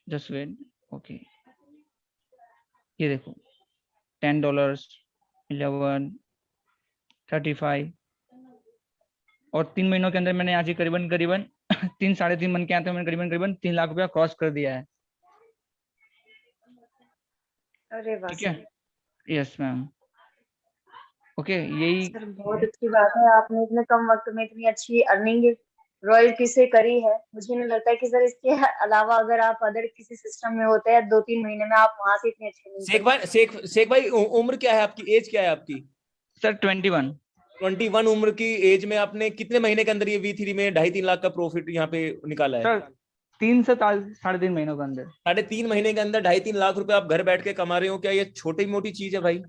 जस्ट वेट। ओके, ये देखो, $10, 11, 35, और 3 महीनों के अंदर मैंने यहाँ से करीबन करीबन 3-3.5 मन के आते हैं, मैंने करीबन करीबन 3 लाख रुपया क्रॉस कर दिया है। अरे वाह ठीक है, सर। Yes ma'am. ओके, यही सर बहुत अच्छी बात है, आपने इतने कम वक्त में इतनी अच्छी अर्निंग रॉयल्टी से करी है। मुझे नहीं लगता कि सर इसके अलावा अगर आप अदर किसी सिस्टम में होते हैं 2-3 महीने में आप वहां से इतनी अच्छी अर्निंग शेख भाई उम्र क्या है आपकी, एज क्या है आपकी? सर 21। 21 उम्र की एज में आपने कितने महीने के अंदर ये V3 में 2.5-3 लाख का प्रॉफिट यहाँ पे निकाला है? सर 3 से 3.5 महीनों के अंदर। 3.5 महीने के अंदर 2.5-3 लाख रुपए आप घर बैठ के कमा रहे हो। क्या ये छोटी मोटी चीज है भाई?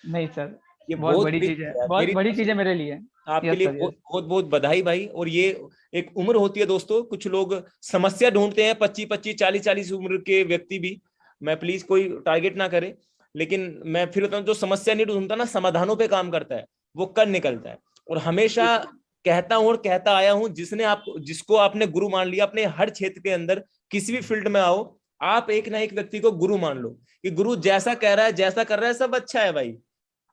नहीं सर, ये बहुत बहुत बड़ी बड़ी चीज चीज है, है यार। बहुत मेरी बड़ी तरफ चीज से है मेरे लिए। आपके यस लिए सर, बहुत बहुत बहुत बधाई भाई। और ये एक उम्र होती है दोस्तों, कुछ लोग समस्या ढूंढते हैं, 25-25 40-40 उम्र के व्यक्ति भी। मैं प्लीज कोई टारगेट ना करे, लेकिन मैं फिर बताऊं, जो समस्या नहीं ढूंढता ना, समाधानों पे काम करता है, वो कर निकलता है। और हमेशा कहता हूं और कहता आया हूं, जिसको आपने गुरु मान लिया, अपने हर क्षेत्र के अंदर किसी भी फील्ड में आओ, आप एक ना एक व्यक्ति को गुरु मान लो, कि गुरु जैसा कह रहा है, जैसा कर रहा है, सब अच्छा है भाई।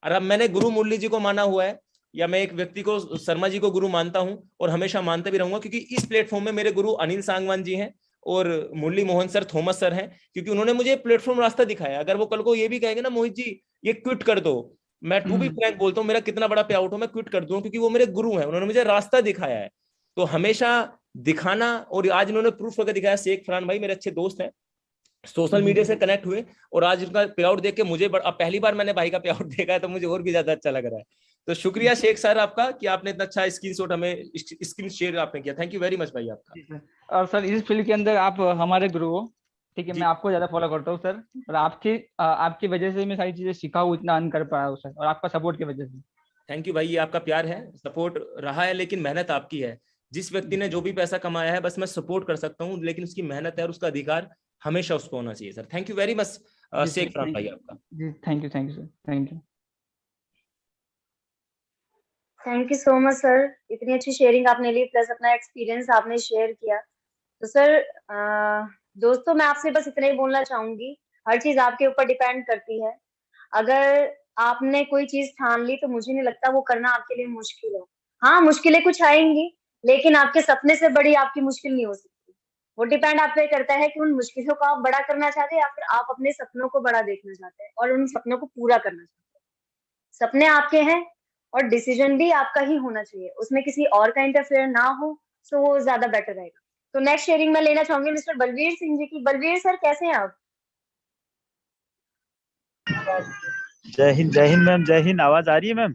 और अब मैंने गुरु मुरली जी को माना हुआ है, या मैं एक व्यक्ति को, शर्मा जी को गुरु मानता हूं, और हमेशा मानते भी रहूंगा, क्योंकि इस प्लेटफॉर्म में मेरे गुरु अनिल सांगवान जी हैं और मुरली मोहन सर, थॉमस सर हैं, क्योंकि उन्होंने मुझे प्लेटफॉर्म रास्ता दिखाया। अगर वो कल को ये भी कहेंगे ना, मोहित जी ये क्विट कर दो, मैं टू बी फ्रैंक बोलता हूँ, मेरा कितना बड़ा पे आउट हो, मैं क्विट कर दूं, क्योंकि वो मेरे गुरु हैं, उन्होंने मुझे रास्ता दिखाया है। तो हमेशा दिखाना, और आज इन्होंने प्रूफ करके दिखाया। शेख फरहान भाई मेरे अच्छे दोस्त हैं, सोशल मीडिया से कनेक्ट हुए, और आज उनका पे आउट देख के मुझे अब पहली बार मैंने भाई का पे आउट देखा है, तो मुझे और भी ज्यादा अच्छा लग रहा है। तो शुक्रिया शेख सर आपका, कि आपने इतना अच्छा स्क्रीनशॉट हमें स्क्रीन शेयर आपने किया। थैंक यू वेरी मच भाई आपका। जी सर। और सर इस फील्ड के अंदर आप हमारे गुरु हो, ठीक है, जी मैं आपको ज्यादा फॉलो करता हूँ सर, और आपकी वजह से मैं सारी चीजें सीखा हूँ, इतना अर्न कर पाया हूँ सर, और आपका सपोर्ट की वजह से। थैंक यू भाई, ये आपका प्यार है, सपोर्ट रहा है, लेकिन मेहनत आपकी है। जिस व्यक्ति ने जो भी पैसा कमाया है, बस मैं सपोर्ट कर सकता हूँ, लेकिन उसकी मेहनत है और उसका अधिकार हमेशा उसको होना चाहिए sir. Thank you very much जी शेख सर, फरहान थैंक भाई यू। आपका। जी thank you sir, thank you. Thank you so much sir, इतनी अच्छी शेयरिंग आपने ली, प्लस अपना एक्सपीरियंस आपने शेयर किया। तो सर दोस्तों मैं आपसे बस इतना ही बोलना चाहूंगी, हर चीज आपके ऊपर डिपेंड करती है। अगर आपने कोई चीज ठान ली तो मुझे नहीं लगता वो करना आपके लिए मुश्किल है। हाँ मुश्किलें कुछ आएंगी, लेकिन आपके सपने से बड़ी आपकी मुश्किल नहीं हो सकती। वो डिपेंड आप पे करता है कि उन मुश्किलों को आप बड़ा करना चाहते हैं, या फिर आप अपने सपनों को बड़ा देखना चाहते हैं और उन सपनों को पूरा करना चाहते हैं। सपने आपके हैं, और डिसीजन भी आपका ही होना चाहिए, उसमें किसी और का इंटरफेयर ना हो, तो वो ज्यादा बेटर रहेगा। तो नेक्स्ट शेयरिंग मैं लेना चाहूंगी मिस्टर बलवीर सिंह जी की। बलवीर सर कैसे हैं आप? जय हिंद मैम, जय हिंद। आवाज आ रही है मैम?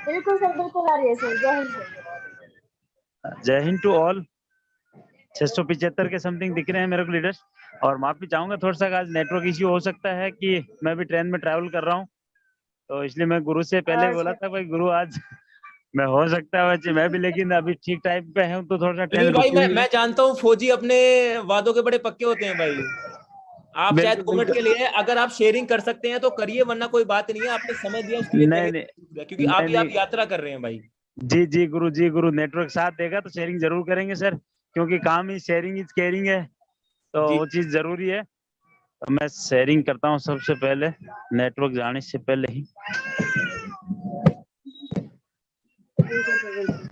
बिल्कुल सर, बिल्कुल आ रही है सर। जय हिंद सर। जय हिंद टू ऑल। 675 के समथिंग दिख रहे हैं मेरे को लीडर्स। और माफी चाहूंगा, थोड़ा सा आज नेटवर्क इश्यू हो सकता है, कि मैं भी ट्रेन में ट्रैवल कर रहा हूँ, तो इसलिए मैं गुरु से पहले बोला अच्छा था भाई गुरु आज मैं हो सकता है वैसे मैं भी, लेकिन अभी ठीक टाइम पे हूँ, तो थोड़ा सा बलवीर ट्रेन भाई, रुकी हुई है। मैं जानता हूँ फौजी अपने वादों के बड़े पक्के होते हैं भाई। आप चाहे बिल्कुल 2 मिनट के बिल्कुल। लिए अगर आप शेयरिंग कर सकते हैं तो करिए, वरना कोई बात नहीं है। आपने समय दिया उसके लिए नहीं तहे नहीं दिल से शुक्रिया, क्योंकि नहीं आप नहीं, यात्रा कर रहे हैं भाई। जी गुरु नेटवर्क साथ देगा तो शेयरिंग जरूर करेंगे सर, क्योंकि काम ही शेयरिंग इज केयरिंग है, तो जी वो चीज जरूरी है। तो मैं शेयरिंग करता हूँ सबसे पहले, नेटवर्क जाने से पहले ही। बिल्कुल सर, बिल्कुल।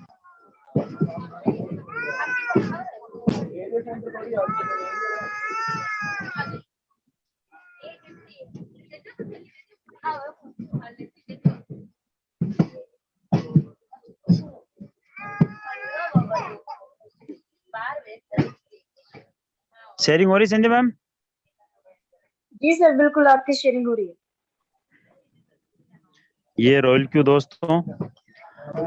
शेयरिंग हो रही संजय मैम? जी सर बिल्कुल, आपकी शेयरिंग हो रही है। ये रॉयल क्यू दोस्तों,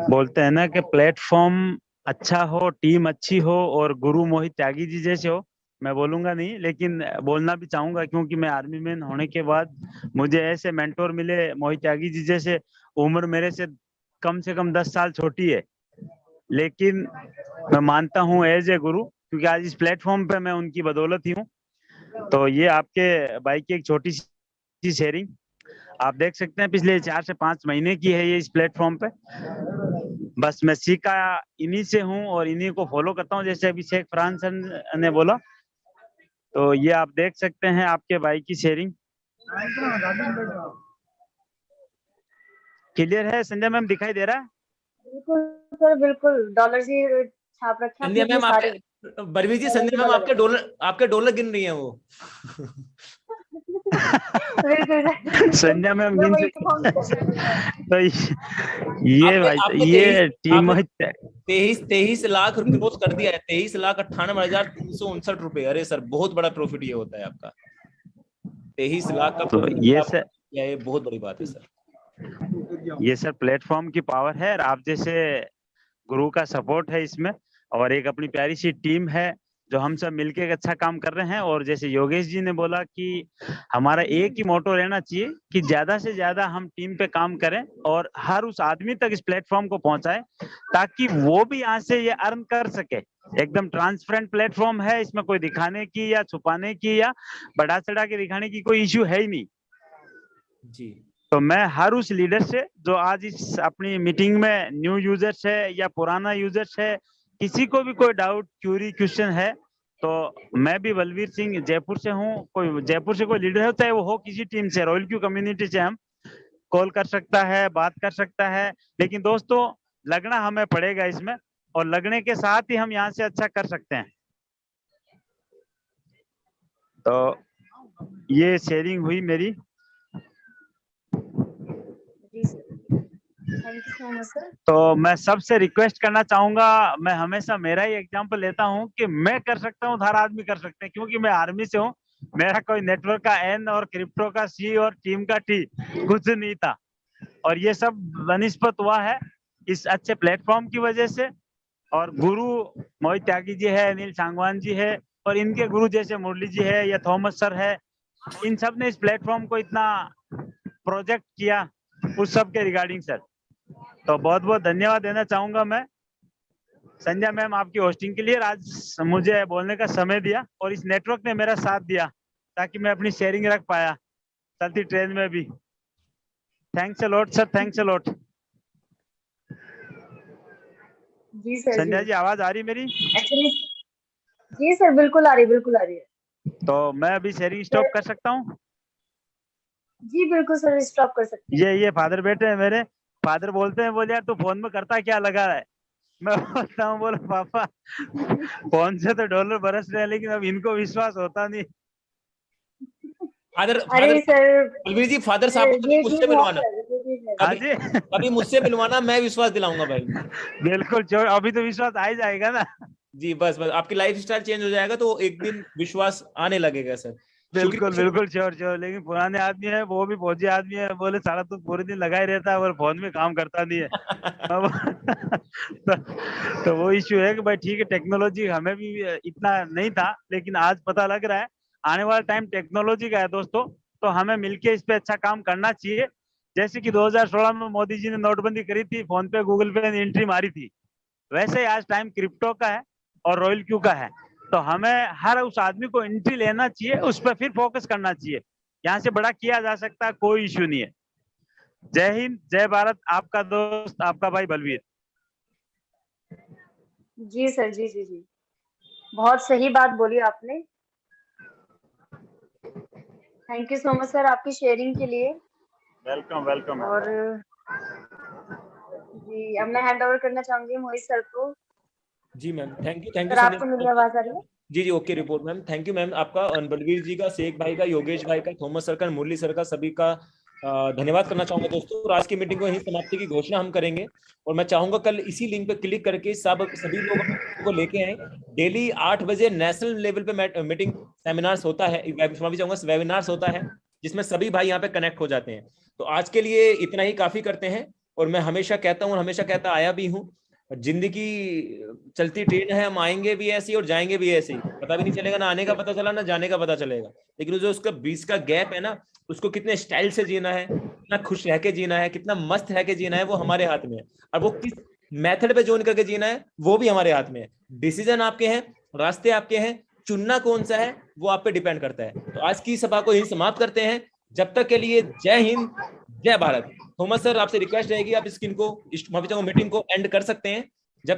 बोलते हैं ना कि प्लेटफॉर्म अच्छा हो, टीम अच्छी हो, और गुरु मोहित त्यागी जी जैसे हो। मैं बोलूंगा नहीं, लेकिन बोलना भी चाहूंगा, क्योंकि मैं आर्मी मैन होने के बाद मुझे ऐसे मेंटोर मिले मोहित त्यागी जी जैसे। उम्र मेरे से कम 10 साल छोटी है, लेकिन मैं मानता हूँ एज ए गुरु, क्योंकि आज इस प्लेटफॉर्म पे मैं उनकी बदौलत ही हूँ। तो ये आपके भाई की एक छोटी सी शेयरिंग आप देख सकते हैं, पिछले 4 से 5 महीने की है ये इस प्लेटफॉर्म पे। बस मैं सीखा इन्हीं से हूँ और इन्हीं को फॉलो करता हूँ, जैसे अभी शेख फरहान सर ने बोला। तो ये आप देख सकते हैं आपके भाई की शेयरिंग। क्लियर है संजय मैम, दिखाई दे रहा है? बिल्कुल सर, बिल्कुल डॉलर्स ही छाप रखे हैं संध्या अपने मैम सारे। आपके, बलवीर जी, डॉलर संध्या ही मैम डॉलर है। आपके डॉलर गिन रही हैं वो। बिल्कुल सर, संध्या मैम मैं गिन वही तो सकती काउंट कर रही हूँ। तो ये आपने भाई आपने ये टीम आपने 23 लाख क्रॉस कर दिया है, 23,98,359 रुपए। अरे सर, बहुत बड़ा प्रॉफिट ये होता है आपका। 23 लाख का तो प्रॉफिट ये आपने सर किया है, ये बहुत बड़ी बात है सर। ये सर प्लेटफॉर्म की पावर है, और आप जैसे गुरु का सपोर्ट है इसमें, और एक अपनी प्यारी सी टीम है जो हम सब मिलके एक अच्छा काम कर रहे हैं। और जैसे योगेश जी ने बोला कि हमारा एक ही मोटो रहना चाहिए कि ज्यादा से ज्यादा हम टीम पे काम करें और हर उस आदमी तक इस प्लेटफॉर्म को पहुंचाएं, ताकि वो भी यहाँ से ये अर्न कर सके। एकदम ट्रांसपेरेंट प्लेटफॉर्म है, इसमें कोई दिखाने की या छुपाने की या बढ़ा चढ़ा के दिखाने की कोई इश्यू है ही नहीं। जी, तो मैं हर उस लीडर से जो आज इस अपनी मीटिंग में न्यू यूजर्स है या पुराना यूजर्स है, किसी को भी कोई डाउट क्यूरी क्वेश्चन है, तो मैं भी बलवीर सिंह जयपुर से हूँ, कोई जयपुर से कोई लीडर है, चाहे वो हो किसी टीम से, रॉयल क्यू कम्युनिटी से, हम कॉल कर सकता है, बात कर सकता है। लेकिन दोस्तों, लगना हमें पड़ेगा इसमें, और लगने के साथ ही हम यहाँ से अच्छा कर सकते हैं। तो ये शेयरिंग हुई मेरी। जी sir, thank you so much sir. तो मैं सबसे रिक्वेस्ट करना चाहूंगा, मैं हमेशा मेरा ही एग्जांपल लेता हूं कि मैं कर सकता हूं, हर आदमी कर सकते हैं, क्योंकि मैं आर्मी से हूं। मेरा कोई नेटवर्क का एन और क्रिप्टो का सी और टीम का टी कुछ नहीं था, और ये सब बनिस्पत हुआ है इस अच्छे प्लेटफॉर्म की वजह से। और गुरु मोहित त्यागी जी है, अनिल सांगवान जी है, और इनके गुरु जैसे मुरली जी है या थॉमस सर है, इन सब ने इस प्लेटफॉर्म को इतना प्रोजेक्ट किया उस सब के रिगार्डिंग सर। तो बहुत बहुत धन्यवाद देना चाहूंगा मैं संध्या मैम आपकी होस्टिंग के लिए, आज मुझे बोलने का समय दिया, और इस नेटवर्क ने मेरा साथ दिया ताकि मैं अपनी शेयरिंग रख पाया चलती ट्रेन में भी। Thanks a lot sir, thanks a lot. जी सर, संध्या जी जी, आवाज आ रही मेरी? एक्चुअली जी सर, बिल्कुल आ रही है, बिल्कुल आ रही है। तो मैं अभी शेयरिंग स्टॉप कर सकता हूँ? जी बिल्कुल सर, स्टॉप कर सकते हैं। ये फादर बैठे हैं मेरे, फादर बोलते हैं, बोले यार तू फोन में करता क्या लगा है? मैं बोलता हूँ, बोला पापा फोन से तो डॉलर बरस रहे हैं, लेकिन अब इनको विश्वास होता नहीं। फादर अरे सर, बलवीर जी, फादर साहब को कभी ये मुझसे चीज है मिलवाना, सर, ये चीज है। हाँ कभी जी कभी मुझसे मिलवाना, मैं विश्वास दिलाऊंगा भाई। बिल्कुल, जो अभी तो विश्वास आ ही जाएगा ना। जी, बस बस आपकी लाइफ स्टाइल चेंज हो जाएगा तो एक दिन विश्वास आने लगेगा सर। बिल्कुल शुक्रिया। बिल्कुल, श्योर श्योर। लेकिन पुराने आदमी है, वो भी फौजी आदमी है, बोले साला तू पूरे दिन लगा ही रहता है और फोन में काम करता नहीं है। तो वो इश्यू है कि भाई ठीक है, टेक्नोलॉजी हमें भी इतना नहीं था, लेकिन आज पता लग रहा है आने वाला टाइम टेक्नोलॉजी का है दोस्तों। तो हमें मिलके इस पे अच्छा काम करना चाहिए। जैसे कि 2016 में मोदी जी ने नोटबंदी करी थी, फोन पे गूगल पे ने एंट्री मारी थी, वैसे ही आज टाइम क्रिप्टो का है और रॉयल क्यू का है। तो हमें हर उस आदमी को एंट्री लेना चाहिए, उस पर फिर फोकस करना चाहिए। यहाँ से बड़ा किया जा सकता है, कोई इश्यू नहीं है। जय हिंद, जय भारत। आपका दोस्त, आपका भाई बलवीर। जी सर, जी जी जी, बहुत सही बात बोली आपने। Thank you so much sir आपकी शेयरिंग के लिए। Welcome welcome. और जी, अब मैं हैंड ओवर करना चाहूंगी मोहित सर को। जी मैम, थैंक यू सर आपको मेरी आवाज आ रही है? जी जी, okay report ma'am. Thank you ma'am, आपका और बलवीर जी का, शेख भाई का, योगेश भाई का, थॉमस सर का, मुरली सर का, सभी का धन्यवाद करना चाहूंगा दोस्तों। और आज की मीटिंग को यही समाप्ति की घोषणा हम करेंगे, और मैं चाहूंगा कल इसी लिंक पे क्लिक करके सभी लोग को लेके आए। डेली 8 बजे नेशनल लेवल पे मीटिंग सेमिनार्स होता है, वेबिनार्स होता है, जिसमें सभी भाई यहाँ पे कनेक्ट हो जाते हैं। तो आज के लिए इतना ही काफी करते हैं। और मैं हमेशा कहता हूँ, हमेशा कहता आया भी हूँ, जिंदगी चलती ट्रेन है, हम आएंगे भी ऐसे ही और जाएंगे भी ऐसे ही, पता भी नहीं चलेगा, ना आने का पता चला ना जाने का पता चलेगा। लेकिन जो उसका बीच का गैप है ना, उसको कितने स्टाइल से जीना है, कितना खुश रह के जीना है, कितना मस्त रह के जीना है, वो हमारे हाथ में है। और वो किस मेथड पे ज्वाइन करके जीना है, वो भी हमारे हाथ में है। डिसीजन आपके हैं, रास्ते आपके हैं, चुनना कौन सा है वो आप पे डिपेंड करता है। तो आज की सभा को यही समाप्त करते हैं। जब तक के लिए जय हिंद, जय भारत। थॉमस सर, आपसे रिक्वेस्ट रहेगी, आप मीटिंग को एंड कर सकते हैं।